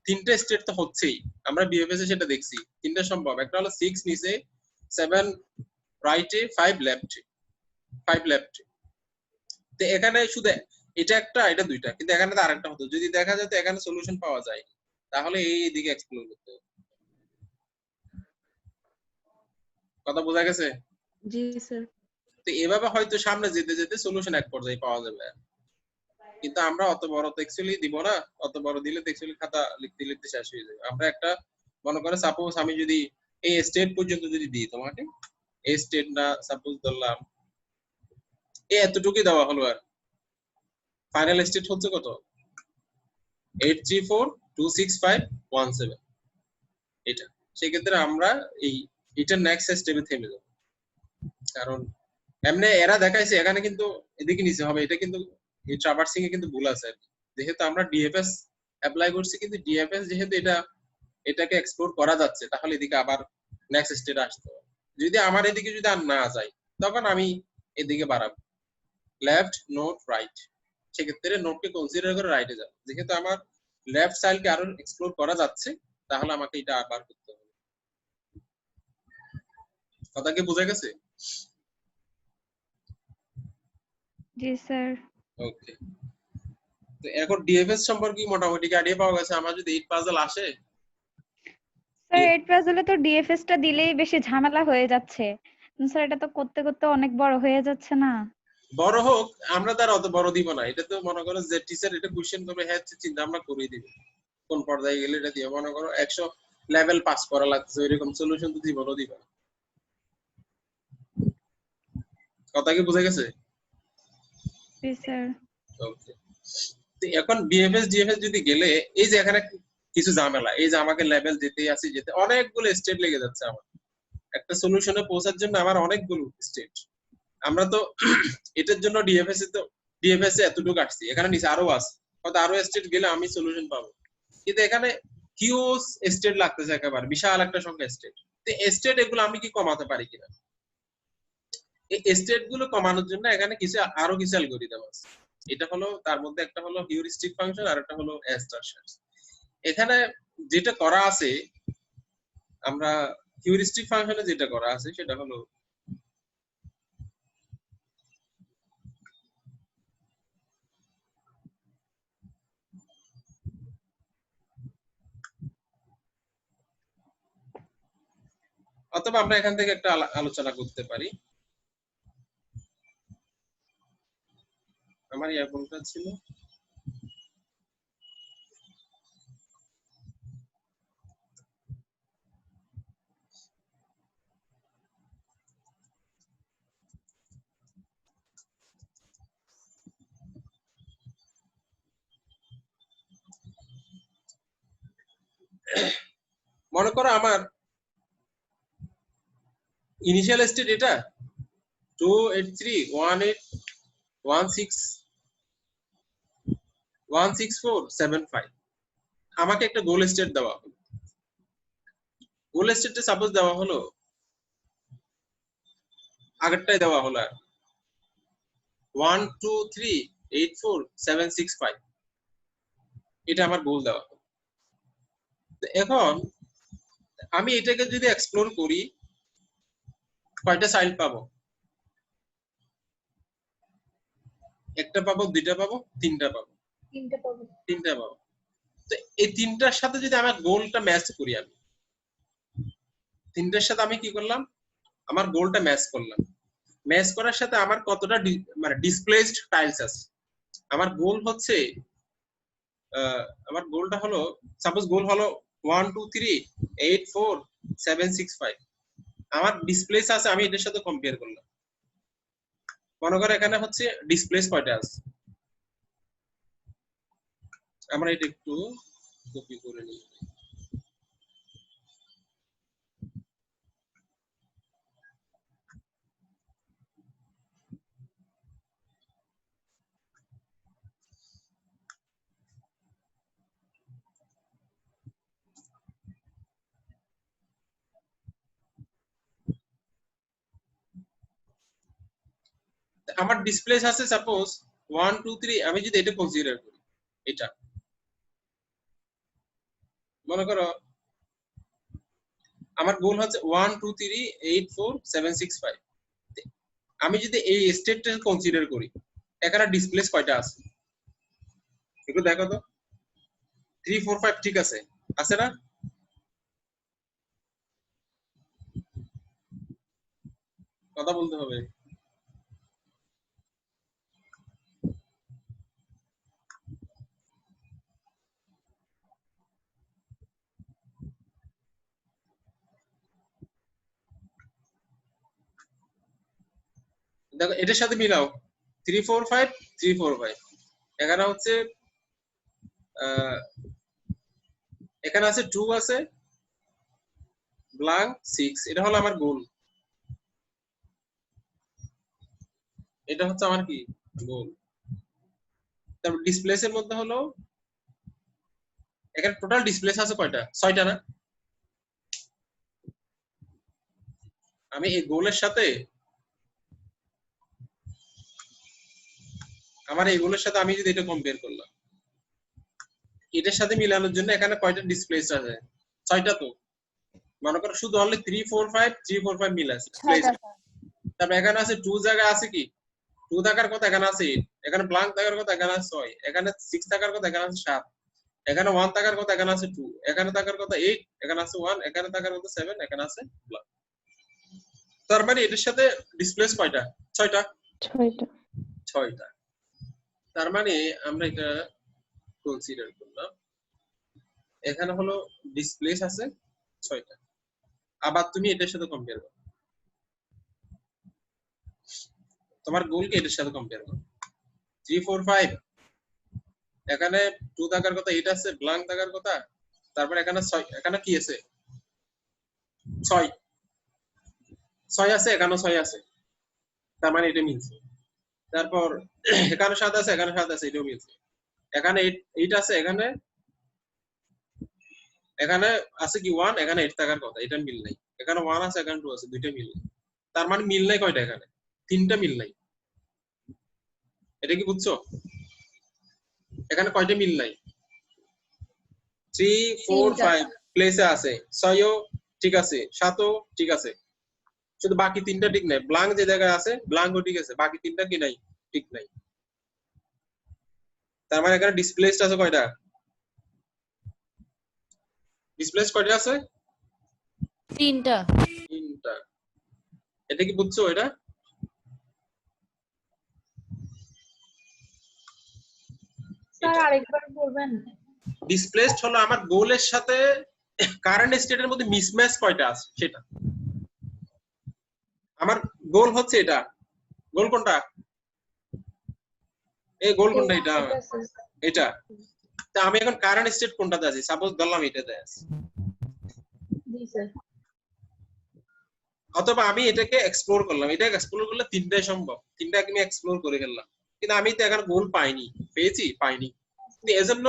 3টে স্টেট তো হচ্ছেই, আমরা বিএফএস এ সেটা দেখছি। 3টা সম্ভব, একটা হলো 6 নিচে, 7 রাইটে, 5 লেফটে, 5 লেফটে। তো এখানে শুধু এটা একটা, এটা 2টা, কিন্তু এখানে তো আরেকটা হতো। যদি দেখা যায় তো এখানে সলিউশন পাওয়া যায়, তাহলে এই দিকে এক্সপ্লোর করতে হবে। কথা বোঝা গেছে? জি স্যার। তো এভাবে হয়তো সামনে যেতে যেতে সলিউশন এক পর্যায়ে পাওয়া যাবে। কিন্তু আমরা অত বড় তো অ্যাকচুয়ালি দিব না, অত বড় দিলে তো অ্যাকচুয়ালি খাতা লিখতে লিখতে শেষ হয়ে যাবে। আমরা একটা মনে করে সাপোজ আমি যদি এই স্টেট পর্যন্ত যদি দিই তোমাকে, এই স্টেট না সাপোজ ধরলাম এই এতটুকুই দেওয়া হলো, আর ফাইনাল স্টেট হচ্ছে কত? 8 3 4 2 6 5 1 7, এটা। সেক্ষেত্রে আমরা এই এটা নেক্সট স্টেপে থেমে যাব, কারণ এমনি এরা দেখাইছে এখানে কিন্তু এদিকে নিচে হবে। এটা কিন্তু এই ট্রাভার্সিং এ কিন্তু ভুল আছে আর কি। যেহেতু আমরা ডিএফএস অ্যাপ্লাই করছি, কিন্তু ডিএফএস যেহেতু এটাকে এক্সপ্লোর করা যাচ্ছে, তাহলে এদিকে আবার নেক্সট স্টেট আসতে হবে। যদি আমার এদিকে যদি আর না যায়, তখন আমি এদিকে বাড়াবো, লেফট নোট রাইট। সেক্ষেত্রে নোটকে কনসিডার করে রাইটে যাব। যেহেতু আমার লেফট সাইডকে আরো এক্সপ্লোর করা যাচ্ছে, তাহলে আমাকে এটা আবার করতে হবে। কথা কি বোঝা গেছে? জি স্যার। ওকে, তো এখন ডিএফএস সম্পর্কে মোটামুটি আইডিয়া পাওয়া গেছে। আমার যদি 8 পাজল আসে, স্যার 8 পাজলে তো ডিএফএস টা দিলেই বেশি ঝামেলা হয়ে যাচ্ছে। স্যার এটা তো করতে করতে অনেক বড় হয়ে যাচ্ছে না? বড় হোক, আমরা তার অত বড় দিব না। এটা তো মনে করো যে টিচার এটা কোশ্চেন করবে, হ্যাঁ চিন্তা আমরা করে দিব কোন পর্যায়ে গেলে এটা দিয়ে। মনে করো 100 লেভেল পাস করা লাগছে, এরকম সলিউশন তো দিব না। কথা কি বোঝা গেছে? জি স্যার। ওকে, তো এখন বিএফএস ডিএফএস যদি গেলে এই যে এখানে কিছু ঝামেলা, এই যে আমাকে লেভেল যেতে আসি যেতে অনেকগুলো স্টেপ লেগে যাচ্ছে। আমার একটা সলিউশনে পৌঁছার জন্য আমার অনেকগুলো স্টেপ। আমরা তো এটার জন্য ডিএফএস এ এতটুকু আসছি, এখানে নিচে আরো আছে, হয়তো আরো স্টেট গেলে আমি সলিউশন পাবো। কিন্তু এখানে হিউজ স্টেট লাগতেছে, একেবারে বিশাল একটা সংখ্যা স্টেট। তো স্টেট এগুলো আমি কি কমাতে পারি কিনা, এই স্টেট গুলো কমানোর জন্য এখানে কিছু আরো কিছু অ্যালগরিদম আছে। এটা হলো তার মধ্যে একটা হলো হিউরিস্টিক ফাংশন, আর একটা হলো অ্যাস্টারশন। এখানে যেটা করা আছে, আমরা হিউরিস্টিক ফাংশনে যেটা করা আছে সেটা হলো অথবা আমরা এখান থেকে একটা আলোচনা করতে পারি। আমার কোনটা ছিল, মনে করো আমার ইনিশিয়াল স্টেট এটা 283.1616475। আমাকে একটা গোল স্টেট দেওয়া হলো। গোল স্টেটে সাপোজ দেওয়া হলো, আগেরটাই দেওয়া হলো 123.84765, এটা আমার গোল দেওয়া হলো। এখন আমি এটাকে যদি এক্সপ্লোর করি, কয়টা চাইল্ড পাবো? একটা পাবো, দুইটা পাবো, তিনটা পাবো? তিনটা পাবো। তো এই তিনটার সাথে যদি আমার গোলটা ম্যাচ করি, আমি তিনটার সাথে আমি কি করলাম, আমার গোলটা ম্যাচ করলাম। ম্যাচ করার সাথে আমার কতটা মানে ডিসপ্লেসড টাইলস আছে। আমার গোল হচ্ছে, আমার গোলটা হলো, সাপোজ গোল হলো 123.84765। আমার ডিসপ্লেস আছে, আমি এটার সাথে কম্পেয়ার করলাম। মনে করো এখানে হচ্ছে ডিসপ্লেস কয়টা আছে, আমরা এটা একটু কপি করে নিই। আমার ডিসপ্লেস আছে সাপোজ 1 2 3, আমি যদি এটা কনসিডার করি, এটা মনে করো আমার গোল হচ্ছে 123.84765। আমি যদি এই স্টেটটা কনসিডার করি, এখানে ডিসপ্লেস কয়টা আছে একটু দেখো তো। 3 4 5 ঠিক আছে, আছে না? কথা বলতে হবে। দেখো এটার সাথে মিলাও, 3 4 5 3 4 5। এখানে হচ্ছে এখানে আছে 2 আছে, ব্ল্যাঙ্ক 6। এটা হলো আমার গোল, এটা হচ্ছে আমার কি গোল। তারপর ডিসপ্লেসের মধ্যে হলো, এখানে টোটাল ডিসপ্লেস আছে কয়টা? 6টা না? আমি এই গোলের সাথে, আমার এই গোলের সাথে আমি যদি এটা কম্পেয়ার করলাম, এটার সাথে মিলানোর জন্য এখানে কয়টা ডিসপ্লেস আছে? 6টা। তো মনে করো শুধু অনলি 3 4 5 3 4 5 মিল আছে। তারপর এখানে আছে 2 জায়গা আছে কি 2 থাকার কথা, এখানে আছে 8। এখানে ব্ল্যাঙ্ক থাকার কথা, এখানে আছে 6। এখানে 6 থাকার কথা, এখানে আছে 7। এখানে 1 থাকার কথা, এখানে আছে 2। এখানে থাকার কথা 8, এখানে আছে 1। এখানে থাকার কথা 7, এখানে আছে ব্ল্যাঙ্ক। তার মানে এটার সাথে ডিসপ্লেস কয়টা? 6টা। 6টা। তার মানে আমরা এটা কনসিডার করলাম, এখানে হলো ডিসপ্লেস আছে 6টা। আবার তুমি এটার সাথে কম্পেয়ার করো, তোমার গোলকে এটার সাথে কম্পেয়ার করো। 3 4 5, এখানে 2 থাকার কথা, 8 আছে, ব্ল্যাঙ্ক থাকার কথা। তারপর এখানে 6, এখানে কি আছে? 6 আছে, এখানে 6 আছে। তার মানে এটা মিলছে। তারপর এখানে 7 আছে, এখানে 7 আছে, এটাও মিলছে। এখানে 8 আছে, এখানে আছে কি 1, এখানে 8 থাকার কথা, এটা মিল নাই। এখানে 1 আছে, এখানে 2 আছে, দুইটা মিল নাই। তার মানে মিল নাই কয়টা? এখানে 3টা মিল নাই। এটা কি বুঝছো? এখানে কয়টা মিল নাই? 3 4 5 প্লেসে আছে, 6ও ঠিক আছে, 7ও ঠিক আছে, শুধু বাকি 3টা ঠিক নাই। ব্ল্যাঙ্ক যে জায়গায় আছে, ব্ল্যাঙ্কও ঠিক আছে, বাকি 3টা কি নাই? ঠিক নাই। তার মানে এখানে ডিসপ্লেসড আছে কয়টা? ডিসপ্লেস কয়টা আছে? 3টা। এটা কি বুঝছো? এটা স্যার আরেকবার বলবেন? ডিসপ্লেসড হলো আমার গোলের সাথে কারেন্ট স্টেটের মধ্যে মিসম্যাচ কয়টা আছে সেটা। আমার গোল হচ্ছে এটা, গোল কোনটা? এই গোল কোনটা? এটা এটা। তা আমি এখন কারেন্ট স্টেট কোনটাতে আছি? সাপোজ ধরলাম এটাতে আছি, জি স্যার। অথবা আমি এটাকে এক্সপ্লোর করলাম। এটাকে এক্সপ্লোর করলে তিনটাই সম্ভব, তিনটাকে আমি এক্সপ্লোর করে ফেললাম, কিন্তু আমি তো এখন গোল পাইনি। পেয়েছি? পাইনি। এজন্য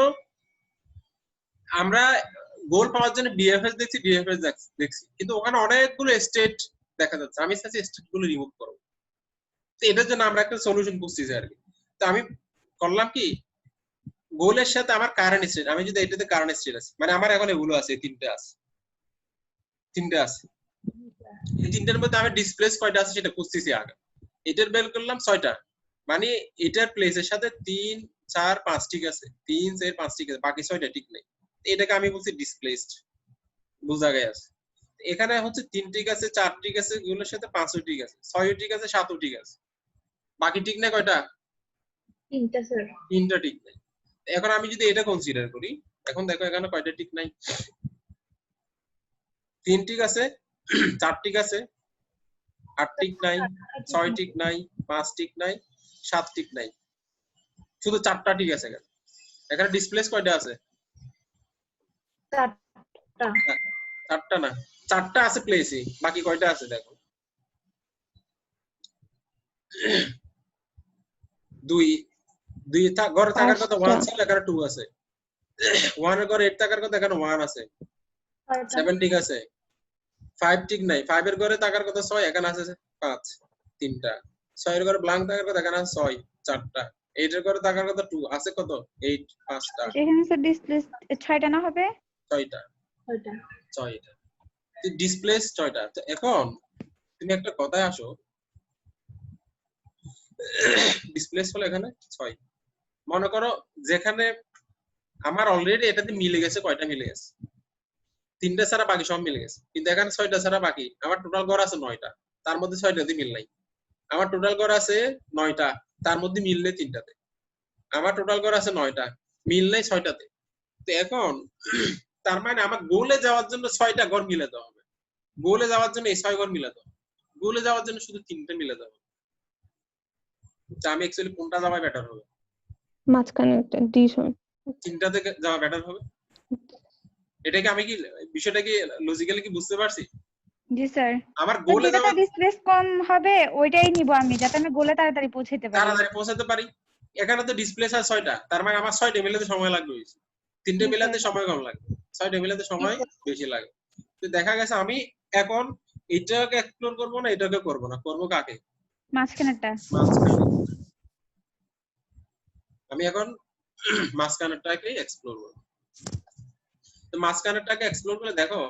আমরা গোল পাওয়ার জন্য বিএফএস দেখছি, ডিএফএস দেখছি, কিন্তু ওখানে অনেকগুলো স্টেট দেখা যাচ্ছে। আমি চাচ্ছি স্টেট গুলো রিমুভ করবো। তো এটার জন্য আমরা একটা সলিউশন খুঁজতেছি আর কি। তো আমি করলাম কি, গোলের সাথে আমার কারেন্ট স্টেট, আমি যদি এটাতে কারেন্ট স্টেট আছে, মানে আমার এখন এগুলো আছে, তিনটে আছে, তিনটে আছে। এই তিনটার মধ্যে আমি ডিসপ্লেস কয়টা আছে সেটা খুঁজতেছি আগে। এটার বের করলাম 6টা, মানে এটার প্লেসের সাথে 3 4 5 ঠিক আছে, 3 4 5 ঠিক আছে, বাকি 6টা ঠিক নেই। এটাকে আমি বলছি ডিসপ্লেসড, বোঝা গেছে? এখানে হচ্ছে 3 ঠিক আছে, 4 ঠিক আছে, এগুলোর সাথে 5ও ঠিক আছে, 6ও ঠিক আছে, 7ও ঠিক আছে, বাকি ঠিক না কয়টা? 3টা স্যার। 3টা ঠিক নাই। এখন আমি যদি এটা কনসিডার করি, এখন দেখো এখানে কয়টা ঠিক নাই? 3 ঠিক আছে, 4 ঠিক আছে, 8 ঠিক নাই, 6 ঠিক নাই, 5 ঠিক নাই, 7 ঠিক নাই, শুধু 4টা ঠিক আছে। এখানে ডিসপ্লেস কয়টা আছে? 4টা। 4টা না, 4টা আছে প্লেসে, বাকি কয়টা আছে দেখো? 2 ঘরে থাকার কথা 1 ছিল, এখানে 2 আছে। 1 এর ঘরে 8 থাকার কথা, এখানে 1 আছে। 7 ঠিক আছে, 5 ঠিক নাই, 5 এর ঘরে থাকার কথা 6, এখানে আছে 5, 3টা। 6 এর ঘরে ব্ল্যাঙ্ক থাকার কথা, এখানে আছে 6, 4টা। 8 এর ঘরে থাকার কথা 2, আছে কত? 8, 5টা। এখানে স্যার ডিসপ্লেস 6টা না হবে? 6টা। 6টা। 6টা। ডিসপ্লেস 6টা। তো এখন তুমি একটা কথায় আসো, ডিসপ্লেস হলো এখানে 6। মনে করো যেখানে আমার অলরেডি এটাতে মিলে গেছে, কয়টা মিলে গেছে? 3টা ছাড়া বাকি সব মিলে গেছে, কিন্তু এখানে 6টা ছাড়া বাকি। আমার টোটাল ঘর আছে 9টা, তার মধ্যে 6টাতে মিল নাই। আমার টোটাল ঘর আছে 9টা, তার মধ্যে মিল নেই 3টাতে। আমার টোটাল ঘর আছে 9টা, মিল নেই 6টাতে। তো এখন তার মানে আমার গোলে যাওয়ার জন্য 6টা ঘর মিলাতে হবে। গোলে যাওয়ার জন্য এই 6 ঘর মিলাতে হবে। গোলে যাওয়ার জন্য শুধু 3টা মিলাতে হবে। তা আমি অ্যাকচুয়ালি কোনটা যাওয়া বেটার হবে? মাঝখানে একটা ডিসন। 3টাতে যাওয়া বেটার হবে। এটাকে আমি কি বিষয়টা কি লজিক্যালি কি বুঝতে পারছি? জি স্যার। আমার গোলে যেটাতে যাওয়া ডিসপ্লেস কম হবে ওইটাই নিব আমি, যাতে আমি গোলে তাড়াতাড়ি পৌঁছাতে পারি। তাড়াতাড়ি পৌঁছাতে পারি। এখানে তো ডিসপ্লেস আছে 6টা, তার মানে আমার 6টা মিলাতে সময় লাগবে বেশি। 3টে মিলাতে সময় কম লাগবে, 6টা মিলাতে সময় বেশি লাগে। তো দেখা গেছে আমি এখন এটাকে এক্সপ্লোর করব না, এটাকে করব না, করব কাকে? মাঝখানেরটা। আমি এখন মাঝখানেরটাকে এক্সপ্লোর করব। তো মাঝখানেরটাকে এক্সপ্লোর করলে দেখো,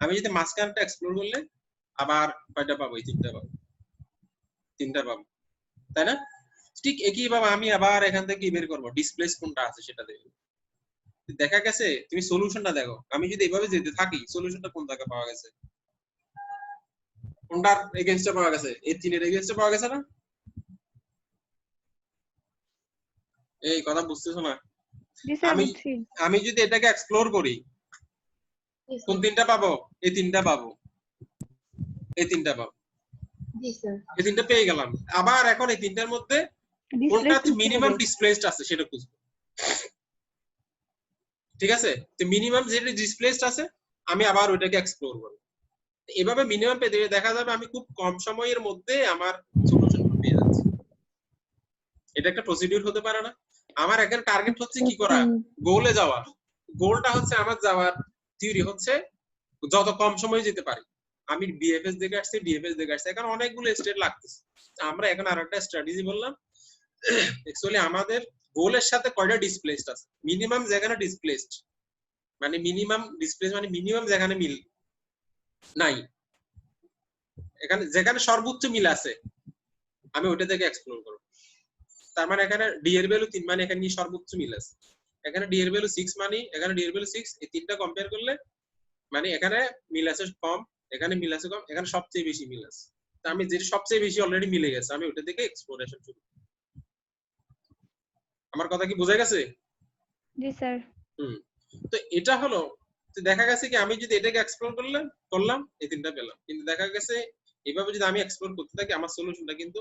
আমি যদি মাঝখানেরটা এক্সপ্লোর করলে আবার কয়টা পাবো? এই 3টা পাবো, 3টা পাবো, তাই না? ঠিক একই ভাবে আমি আবার এখান থেকে কি বের করব? ডিসপ্লেস কোনটা আছে সেটা দেখব। দেখা গেছে তুমি সলিউশনটা দেখো, আমি যদি এভাবে যেতে থাকি সলিউশনটা কোন জায়গায় পাওয়া গেছে? কোনটার এগেইনস্টে পাওয়া গেছে? এই 3 এর এগেইনস্টে পাওয়া গেছে না? এই কথা বুঝতেছো না? জি স্যার আমি বুঝছি। আমি যদি এটাকে এক্সপ্লোর করি, কোন 3টা পাবো? এই 3টা পাবো, এই 3টা পাবো। জি স্যার। এই 3টা পেয়ে গেলাম। আবার এখন এই 3টার মধ্যে কোনটা মিনিমাম ডিসপ্লেসড আছে সেটা খুঁজবো। ঠিক আছে? তো মিনিমাম যেটা ডিসপ্লেসড আছে আমি আবার ওইটাকে এক্সপ্লোর করব। এভাবে মিনিমাম পেতে দেখা যাবে আমি খুব কম সময়ের মধ্যে আমার সলিউশন পেয়ে যাচ্ছি। এটা একটা প্রসিডিউর হতে পারে না? আমার এখন টার্গেট হচ্ছে কি করা? গোলে যাওয়া। গোলটা হচ্ছে আমার যাওয়ার থিওরি হচ্ছে যত কম সময়ে যেতে পারি। আমি বিএফএস দেখে আসছি, ডিএফএস দেখে আসছি, এখন অনেকগুলো স্টেট লাগতেছে। আমরা এখন আরেকটা স্ট্র্যাটেজি বললাম। অ্যাকচুয়ালি আমাদের গোলের সাথে কয়টা ডিসপ্লেসড আছে? মিনিমাম যেখানে ডিসপ্লেসড, মানে মিনিমাম ডিসপ্লেস মানে মিনিমাম যেখানে মিল নাই, এখানে যেখানে সর্বোচ্চ মিল আছে আমি ওইটা থেকে এক্সপ্লোর করব। তার মানে এখানে ডি এর ভ্যালু 3, মানে এখানে সর্বোচ্চ মিল আছে। এখানে ডি এর ভ্যালু 6, মানে এখানে ডি এর ভ্যালু 6, এই তিনটা কম্পেয়ার করলে মানে এখানে মিল আছে কম, এখানে মিল আছে কম, এখানে সবচেয়ে বেশি মিল আছে। আমি যেটা সবচেয়ে বেশি অলরেডি মিলে গেছে আমি ওটা থেকে এক্সপ্লোরেশন শুরু। আমার কথা কি বোঝা গেছে? জি স্যার। তো এটা হলো দেখা গেছে কি আমি যদি এটাকে এক্সপ্লোর করলাম এই তিনটা পেলাম, কিন্তু দেখা গেছে এইভাবে যদি আমি এক্সপ্লোর করতে থাকি আমার সলিউশনটা কিন্তু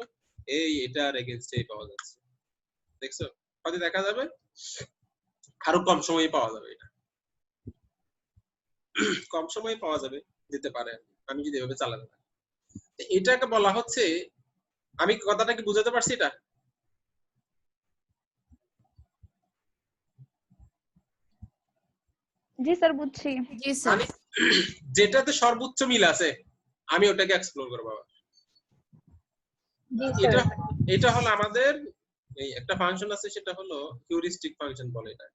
এটার এগেইনস্টে পাওয়া যাচ্ছে। দেখছো হয়তো দেখা যাবে আরো কম সময়ে পাওয়া যাবে, এটা কম সময়ে পাওয়া যাবে যেতে পারে আমি যদি এভাবে চালাতে পারি। এটাকে বলা হচ্ছে, আমি কথাটা কি বুঝাতে পারছি? এটা জি স্যার বুঝছি। জি স্যার। যেটাতে সর্বোচ্চ মিল আছে আমি ওটাকে এক্সপ্লোর করবো। জি স্যার। এটা হলো আমাদের এই একটা ফাংশন আছে, সেটা হলো হিউরিস্টিক ফাংশন বলে এটা।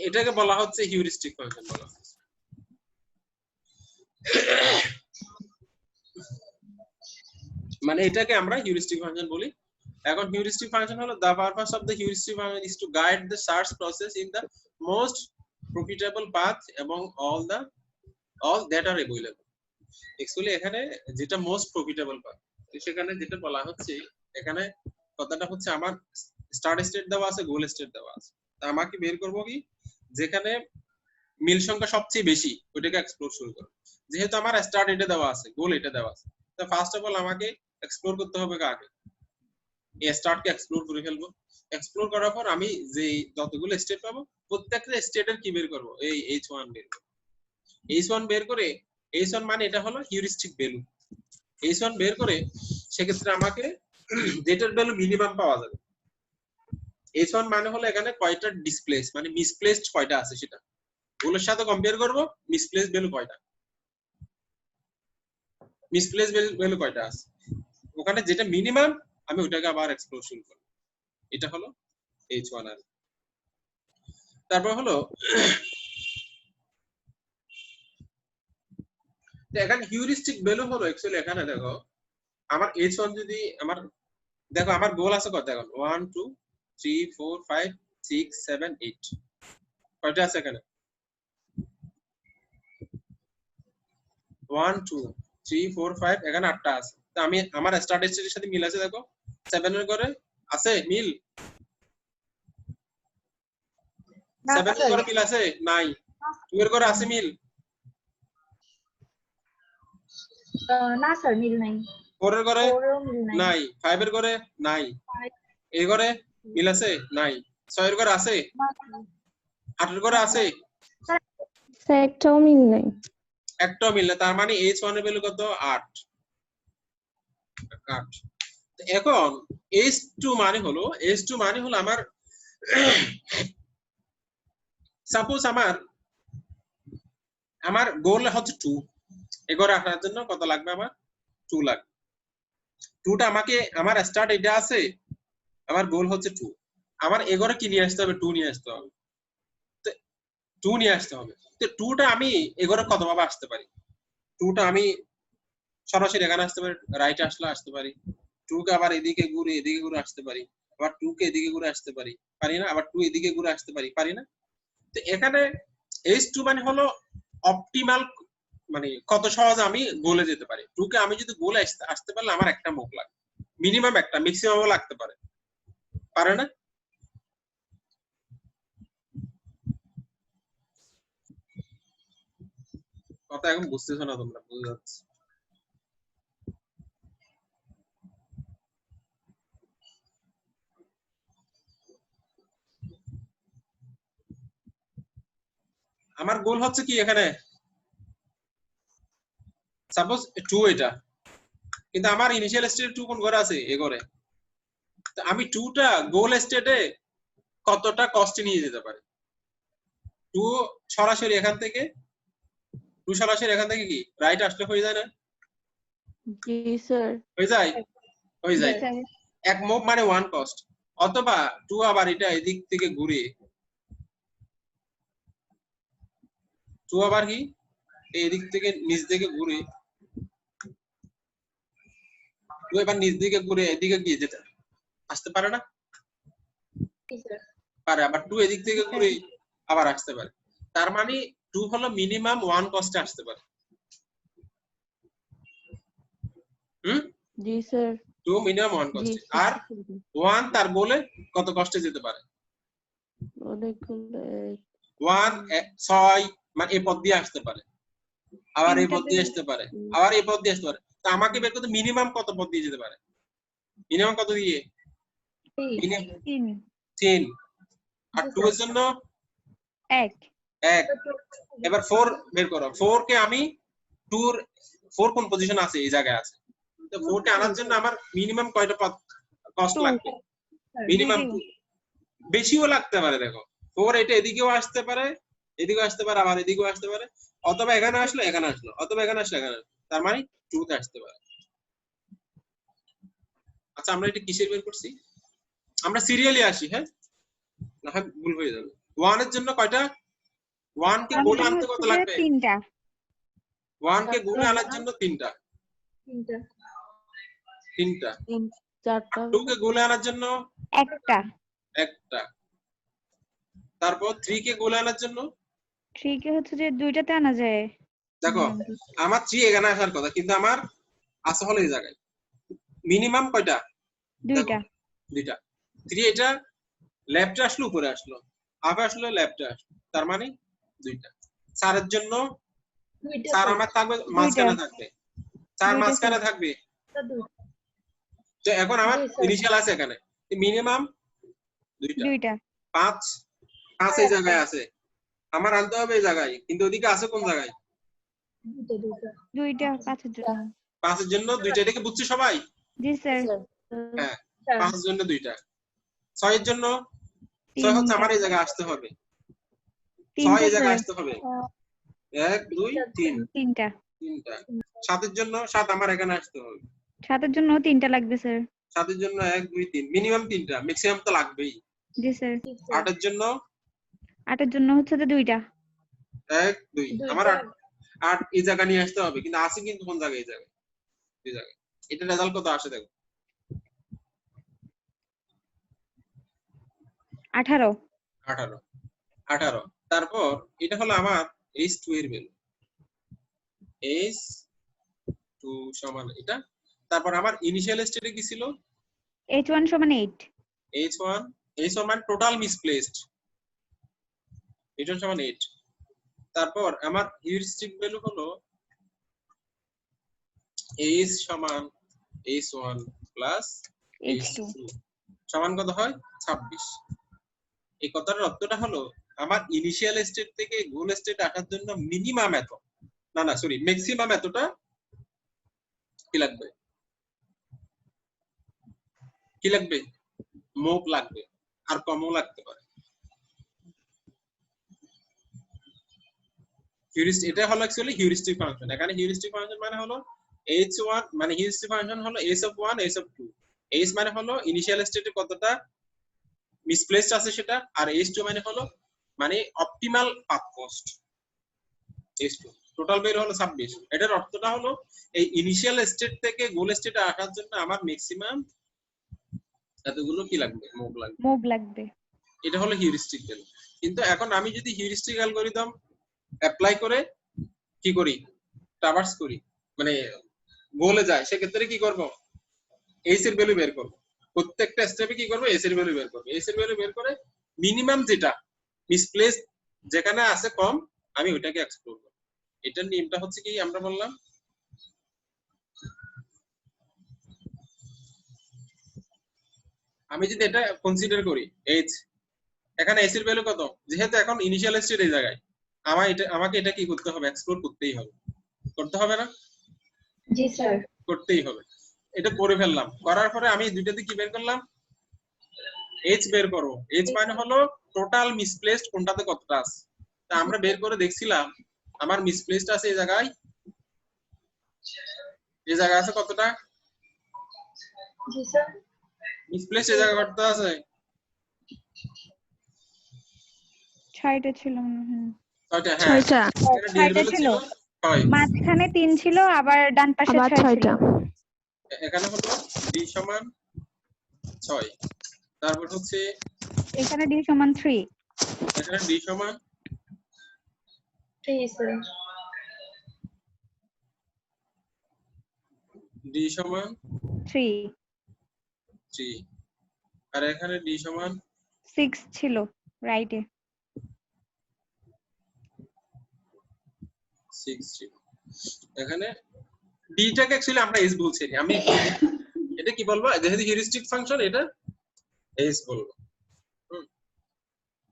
এটাকে বলা হচ্ছে হিউরিস্টিক ফাংশন বলা হচ্ছে। মানে এটাকে আমরা হিউরিস্টিক ফাংশন বলি। এখন হিউরিস্টিক ফাংশন হলো the purpose of the heuristic function is to guide the search process in the most profitable path among all that are available. Actually এখানে যেটা মোস্ট প্রফিটেবল পাথ, সেখানে যেটা বলা হচ্ছে, এখানে কথাটা হচ্ছে আমার স্টার্ট স্টেট দেওয়া আছে, গোল স্টেট দেওয়া আছে, তা আমাকে বের করব কি যেখানে মিল সংখ্যা সবচেয়ে বেশি ওইটাকে এক্সপ্লোর শুরু করব। যেহেতু আমার স্টার্ট এটা দেওয়া আছে, গোল এটা দেওয়া আছে, তো ফার্স্ট অফ অল আমাকে এক্সপ্লোর করতে হবে কাকে, এই স্টার্টকে এক্সপ্লোর করে ফেলবো। এক্সপ্লোর করার পর আমি যে যতগুলো স্টেট পাবো প্রত্যেকটা স্টেটের কি বের করব, এই h1 বের করব। h1 বের করে, h1 মানে এটা হলো হিউরিস্টিক ভ্যালু, h1 বের করে সেক্ষেত্রে আমাকে যেটার ভ্যালু মিনিমাম পাওয়া যাবে। h1 মানে হলো এখানে কয়টা ডিসপ্লেস মানে মিসপ্লেসড কয়টা আছে সেটা, ওগুলোর সাথে কম্পেয়ার করব মিসপ্লেসড ভ্যালু কয়টা, মিসপ্লেসড ভ্যালু কয়টা আছে, ওখানে যেটা মিনিমাম আমি ওটাকে আবার এক্সপ্লোর শুরু করব। এটা হলো h1 আর তারপর হলো এখানে হিউরিস্টিক ভ্যালু হলো অ্যাকচুয়ালি এখানে দেখো আমার h1 যদি আমার দেখো আমার গোল আছে কত, এখন 1 2 3 4 5 6 7 8 কয়টা আছে এখানে, 1 2 3 4 5 এখানে 8টা আছে। তো আমি আমার স্টার্ট স্টেটের সাথে মিল আছে, দেখো 7 এর ঘরে আছে মিল, 7 এর ঘরে মিল আছে নাই, 2 এর ঘরে আছে মিল না স্যার মিল নাই। 4 এর ঘরে মিল নাই। নাই, 5 এর ঘরে নাই, এই ঘরে মিল আছে নাই, 6 এর ঘরে আছে, 8 এর ঘরে আছে, স্যার একটাও মিল নাই। একটাও মিল না, তার মানে h1 এর ভ্যালু কত 8। এখন h2 মানে হলো আমার সাপোজ আমার গোল হচ্ছে 2, এগোরে আসার জন্য কত লাগবে, আমার 2 লাগবে। 2টা আমাকে আমার স্টার্ট এটা আছে, আমার গোল হচ্ছে 2, আমার এগোরে কি নিয়ে আসতে হবে, 2 নিয়ে আসতে হবে, 2 নিয়ে আসতে হবে। তো 2টা আমি এগোরে কত ভাবে আসতে পারি, 2টা আমি সরাসরি এখানে আসতে পারি, রাইটে আসতে পারি, 2 কে আবার এদিকে ঘুরে আসতে পারি, আবার 2 কে এদিকে ঘুরে আসতে পারি না, আবার 2 এদিকে ঘুরে আসতে পারি না। তো এখানে h2 মানে হলো অপটিমাল, মানে কত সহজে আমি গোলে যেতে পারি। 2 কে আমি যদি গোলে আসতে পারলে আমার একটা মুভ লাগে, মিনিমাম একটা, ম্যাক্সিমামও লাগতে পারে না। কথা এখন বুঝতেছো না তোমরা, বুঝতে যাচ্ছে। আমার গোল হচ্ছে কি এখানে সাপোজ 2 এটা, কিন্তু আমার ইনিশিয়াল স্টেট 2 কোন ঘরে আছে, এ ঘরে। তো আমি 2টা গোল স্টেটে কতটা কষ্ট নিয়ে যেতে পারি, 2 সরাসরি এখান থেকে কি রাইট আসলে হয়ে যায় না? জি স্যার। হয়ে যায় এক মুভ মানে 1 কস্ট, অথবা 2 আবার এটা এদিক থেকে ঘুরে, 2 আবার কি এদিক থেকে নিচ দিকে ঘুরে, 2 এবার নিচ দিকে ঘুরে এদিকে গিয়ে যেতে আসতে পারে না? জি স্যার। পারে, আবার 2 এদিক থেকে ঘুরে আবার আসতে পারে। তার মানে 2 হলো মিনিমাম 1 কস্টে আসতে পারে। জি স্যার। 2 মিনিমাম 1 জি কস্টে, আর 1 তার গোলে কত কস্টে যেতে পারে? অনেকগুলো 1 6 মানে এই পথ দিয়ে আসতে পারে, আবার এই পথ দিয়ে আসতে পারে, আবার এই পথ দিয়ে আসতে পারে। তো আমাকে বের করতে মিনিমাম কত পথ দিয়ে যেতে পারে? মিনিমাম কত দিয়ে? 3। আর 2 এর জন্য 1 1। এবার 4 বের করো। 4 কে আমি 2 এর 4 কোন পজিশন আছে? এই জায়গায় আছে। তো 4 কে আনার জন্য আমার মিনিমাম কয়টা পথ কস্ট লাগবে? মিনিমাম 2। বেশিও লাগতে পারে। দেখো 4 এটা এদিকেও আসতে পারে, এদিকেও আসতে পারে, আবার এদিকেও আসতে পারে, অথবা এখানে আসলো এখানে আসলো, অথবা এখানে আসলো এখানে আসলো। তার মানে 2 তে আসতে পারে। আচ্ছা, আমরা এটা কিসের বের করছি? আমরা সিরিয়ালি আসি, হ্যাঁ, না হয় ভুল হয়ে যাবে। 1 এর জন্য কয়টা? 1 কে গোলে আনতে কত লাগবে? 3টা। 1 কে গোলে আনার জন্য 3টা। 3টা। 4টা। 2 কে গোলে আনার জন্য 1টা। 1টা। তারপর 3 কে গোলে আনার জন্য 3 কে হচ্ছে যে 2টাতে আনা যায়। দেখো আমার 3 এখানে আসার কথা, কিন্তু আমার আছে হলো এই জায়গায়। মিনিমাম কয়টা? 2টা। 2টা। 3 এটা লেফটে আসলো, উপরে আসলো, আগে আসলো, লেফটে আসলো, তার মানে 2টা। 4 এর জন্য 4 আমার থাকবে মাঝখানে, থাকবে 4 মাঝখানে থাকবে। তো এখন আমার ইনিশিয়াল আছে এখানে, মিনিমাম 2টা। 5 এই জায়গায় আছে, আমার আনতে হবে এই জায়গায়, কিন্তু ওদিকে আছে কোন জায়গায়? 2টা 5 এর জন্য। 5 এর জন্য 2টা। এটাকে বুঝছি সবাই? জি স্যার। হ্যাঁ, 5 এর জন্য 2টা। 6 এর জন্য 6 হচ্ছে আমার এই জায়গায় আসতে হবে, 6 এই জায়গায় আসতে হবে। 1 2 3 3টা। 3টা। 7 এর জন্য 7 আমার এখানে আসতে হবে। 7 এর জন্য 3টা লাগবে স্যার। 7 এর জন্য 1 2 3 মিনিমাম 3টা, ম্যাক্সিমাম তো লাগবেই। জি স্যার। 8 এর জন্য 8 এর জন্য হচ্ছে যে 2টা। 1 2 আমার 8 এই জায়গা নিয়ে আসতে হবে, কিন্তু আছে কিন্তু কোন জায়গায়? এই জায়গায়, এই জায়গায়। এটা রেজাল্ট কত আসে দেখো? 18। 18। তারপর এটা হলো আমার h2 এর ভ্যালু, h2 সমান এটা। তারপর আমার ইনিশিয়াল স্টেটে কি ছিল? h1 সমান 8। h1 মানে টোটাল মিসপ্লেসড, h1 সমান 8। তারপর আমার হিউরিস্টিক ভ্যালু হলো h সমান h1 প্লাস h2 সমান কত হয়? 26। এই কথাটার অর্থটা হলো আমার ইনিশিয়াল স্টেট থেকে গোল স্টেট আসার জন্য মিনিমাম এত, না সরি, ম্যাক্সিমাম এতটা কি লাগবে? কি লাগবে? মুভ লাগবে, আর কমও লাগতে পারে। হিউরিস্টিক, এটা হলো অ্যাকচুয়ালি হিউরিস্টিক ফাংশন। এখানে হিউরিস্টিক ফাংশন মানে হলো h1, মানে হিউরিস্টিক ফাংশন হলো h1 h2। h মানে হলো ইনিশিয়াল স্টেটে কতটা মিসপ্লেসড আছে সেটা, আর h2 মানে হলো মানে optimal path cost. h2 total বের হলো 26। এটার অর্থটা হলো এই ইনিশিয়াল স্টেট থেকে গোল স্টেটে আসার জন্য আমার ম্যাক্সিমাম এতগুলো কি লাগবে? মুভ লাগবে। এটা হলো হিউরিস্টিক ভ্যালু। কিন্তু এখন আমি যদি হিউরিস্টিক অ্যালগরিদম অ্যাপ্লাই করে কি করি? ট্রাভার্স করি, মানে গোলে যায়, সেক্ষেত্রে কি করব? এইচ এর ভ্যালু বের করব। প্রত্যেকটা স্টেপে কি করব? এইচ এর ভ্যালু বের করব। এইচ এর ভ্যালু বের করে মিনিমাম যেটা মিসপ্লেস যেখানে আছে কম, আমি ওইটাকে এক্সপ্লোর করব। এটার নিয়মটা হচ্ছে কি আমরা বললাম, আমি যদি এটা কনসিডার করি এইচ, এখানে এইচ এর ভ্যালু কত? যেহেতু এখন ইনিশিয়াল স্টেট এই জায়গায়, আমাকে এটা কি করতে হবে? এক্সপ্লোর করতেই হবে। করতে হবে না? জি স্যার। করতেই হবে। এটা করে ফেললাম, করার পরে আমি দুইটাতে কি বের করলাম? এইচ বের করো। এইচ মানে হলো টোটাল মিসপ্লেসড কোনটাতে কতটা আছে। তা আমরা বের করে দেখছিলাম আমার মিসপ্লেসড আছে এই জায়গায়, এই জায়গায় আছে কতটা? জি স্যার। মিসপ্লেসড এই জায়গায় কতটা আছে? 6টা ছিল মনে হয়। 6টা। হ্যাঁ, 6টা। এটা ডিএল ভ্যালু ছিল 6। মাঝখানে 3 ছিল, আবার ডান পাশে আবার 6 ছিল। 6টা। এখানে হলো d সমান 6। তারপর হচ্ছে এখানে d সমান 3 এখানে d সমান 3 স্যার d সমান 3 আর এখানে d সমান 6 ছিল রাইটে 6 ছিল। এখানে d টাকে অ্যাকচুয়ালি আমরা s বলছি, আমি এটা কি বলবো, যেহেতু হিউরিস্টিক ফাংশন এটা s বলবো।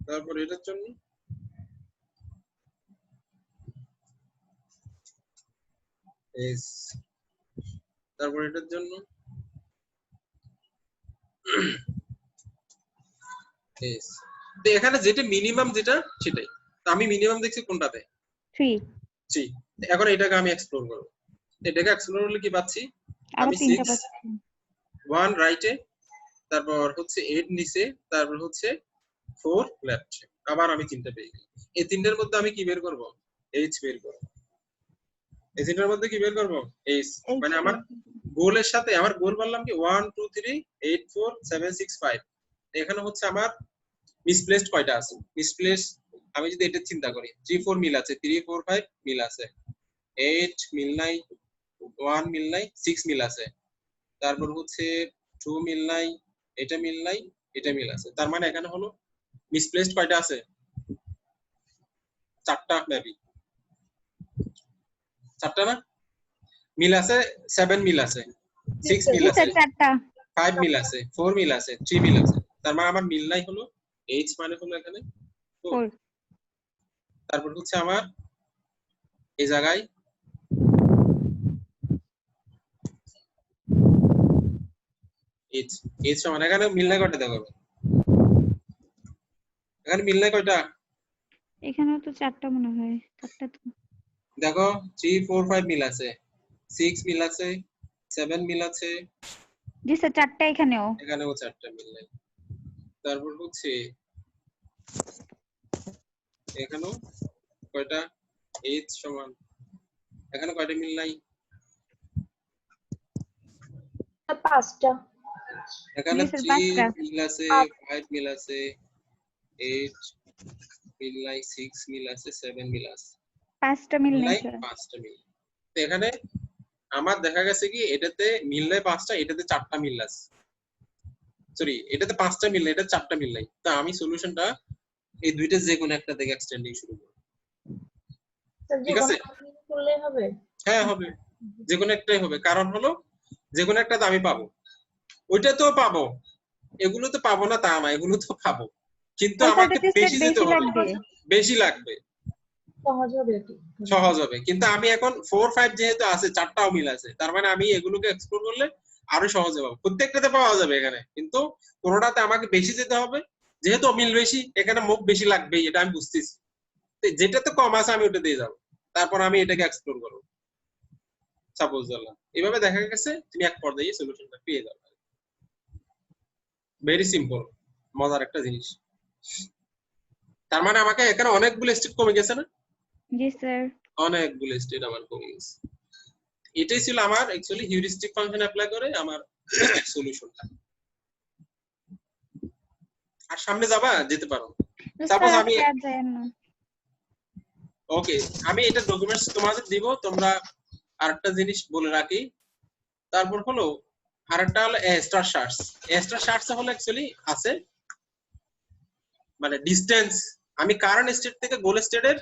তারপর এটার জন্য s, তারপর এটার জন্য s। তো এখানে যেটা মিনিমাম যেটা সেটাই, তো আমি মিনিমাম দেখছি কোনটাতে 3 এখন এটাকে আমি এক্সপ্লোর করব। এটাকে এক্সপ্লোর করলে কি পাচ্ছি, আরো আমি 3টা 6 পাচ্ছি 1 রাইটে, তারপর হচ্ছে 8 নিচে, তারপর হচ্ছে 4 লেফটে, আবার আমি 3টা পেয়ে গেলাম। এই তিনটার মধ্যে আমি কি বের করব, h বের করব। এই তিনটার মধ্যে কি বের করব, h। মানে আমার গোলের সাথে আমার গোল বললাম কি 1 2 3 8 4 7 6 5, এখানে হচ্ছে আমার মিসপ্লেসড কয়টা আছে, মিসপ্লেস আমি যদি এটা চিন্তা করি 3 4 মিল আছে, 3 4 5 মিল আছে, 8 মিল নাই, 1 মিল নাই, 6 মিল আছে, তারপর হচ্ছে 2 মিল নাই, এটা মিল নাই, এটা মিল আছে। তার মানে এখানে হলো মিসপ্লেসড কয়টা আছে, 4টা মেবি, 4টা না, মিল আছে 7 মিল আছে, 6 মিল আছে, 5 মিল আছে, 4 মিল আছে, 3 মিল আছে। তার মানে আমার মিল নাই হলো h, মানে হলো এখানে 4। তারপর হচ্ছে আমার এই জায়গায় h সমান, এখানে মিল নাই কয়টা দেখো, এখানে মিল নাই কয়টা, এখানেও তো 4টা মনে হয়, 4টা তো দেখো 3 4 5 মিল আছে, 6 মিল আছে, 7 মিল আছে, জি স্যার 4টা এখানেও 4টা মিল নাই। তারপর হচ্ছে এখানেও কয়টা, h সমান, এখানে কয়টা মিল নাই, 5টা এখানে জি স্যার 3 5টা মিল আছে, 5 মিল আছে, 8 মিল নাই, 6 মিল আছে, 7 মিল আছে, 5টা মিল মিল নেই নাই স্যার 5টা মিল। তো এখানে আমার দেখা গেছে কি এটাতে মিল নাই 5টা, এটাতে 4টা মিল আছে, সরি এটাতে 5টা মিল নাই, এটা 4টা মিল নাই। তো আমি সলিউশনটা এই দুইটা যে কোনো একটা থেকে এক্সটেন্ডিং শুরু করব। ঠিক আছে, করলে হবে, হ্যাঁ হবে, যে কোনো একটাই হবে, কারণ হলো যে কোনো একটা তো আমি পাবো, ওইটা তো পাবো, এগুলো তো পাবো না তা না, এগুলো তো পাবো, কিন্তু আমাকে বেশি যেতে হবে, বেশি লাগবে, সহজ হবে কি সহজ হবে। কিন্তু আমি এখন 4 5 যেহেতু আছে, 4টাও মিল আছে, তার মানে আমি এগুলোকে এক্সপ্লোর করলে আরো সহজে পাবো, প্রত্যেকটাতে পাওয়া যাবে এখানে, কিন্তু কোনোটাতে আমাকে বেশি যেতে হবে, যেহেতু মিল বেশি এখানে মুখ বেশি লাগবে, এটা আমি বুঝতেছি। যেটাতে কম আছে আমি ওটা দিয়ে যাবো, তারপর আমি এটাকে এক্সপ্লোর করবো। সাপোজ ধরলাম এভাবে দেখা গেছে তুমি এক পর্যায়ে সলিউশনটা পেয়ে যাবে। ভেরি সিম্পল, মজার একটা জিনিস। তার মানে আমাকে এখানে অনেকগুলো স্টেপ কমে গেছে না, জি স্যার অনেকগুলো স্টেপ আমার কমে গেছে। এটাই ছিল আমার অ্যাকচুয়ালি হিউরিস্টিক ফাংশন অ্যাপ্লাই করে আমার সলিউশনটা। আর সামনে যাবা, যেতে পারো। সাপোজ আমি ওকে, আমি এটা ডকুমেন্টস তোমাদের দিব, তোমরা আরেকটা জিনিস বলে রাখি, তারপর হলো আরেকটা হলো স্টার শার্টস। স্টার শার্টস হলো অ্যাকচুয়ালি আছে মানে ডিসটেন্স, আমি কারেন্ট স্টেট থেকে গোল স্টেটের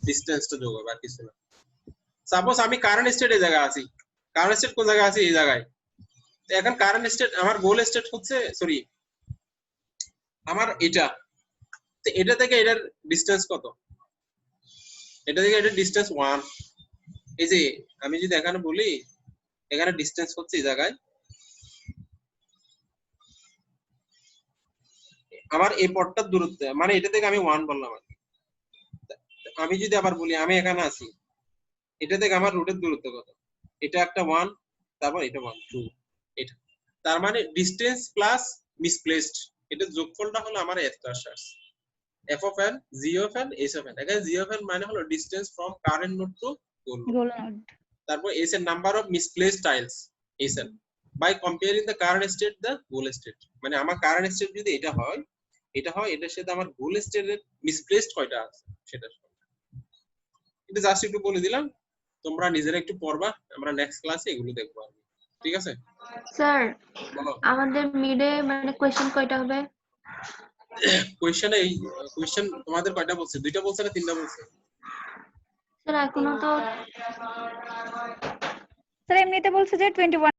ডিসটেন্সটা যোগ হবে, আর কিছু না। সাপোজ আমি কারেন্ট স্টেটে জায়গা আছি, কারেন্ট স্টেট কোন জায়গায় আছে, এই জায়গায়। এখন কারেন্ট স্টেট আমার গোল স্টেট হচ্ছে, সরি আমার এটা, তো এটা থেকে এটার ডিসটেন্স কত, এটা থেকে এটার ডিসটেন্স 1। এই যে আমি যদি এখানে বলি এখানে ডিসটেন্স হচ্ছে এই জায়গায়, আমার এই পথটার দূরত্ব, মানে এটা থেকে আমি 1 বললাম আর কি। আমি যদি আবার বলি আমি এখানে আছি, এটা থেকে আমার রুটের দূরত্ব কত, এটা একটা 1, তারপর এটা 1 2, এটা, তার মানে ডিসটেন্স প্লাস মিসপ্লেসড, এটা যোগফলটা হলো আমার star shirts, f of n, g of n, s of n। এখানে g of n মানে হলো distance from current node to goal node, তারপর s এর number of misplaced tiles sn by comparing the current state the goal state. মানে আমার current state যদি এটা হয়, এটা হয়, এটার সাথে আমার গোল স্টেটের মিসপ্লেসড কয়টা আছে সেটা। এটা জাস্ট একটু বলে দিলাম, তোমরা নিজেরা একটু পড়বা, আমরা নেক্সট ক্লাসে এগুলো দেখবো আর কি। ঠিক আছে স্যার বলো। আমাদের মিডে মানে কোশ্চেন কয়টা হবে? কোয়েশ্চেন তোমাদের কয়টা বলছে? 2টা বলছে না 3টা বলছে? স্যার এখনো তো স্যার এমনিতে বলছে যে 21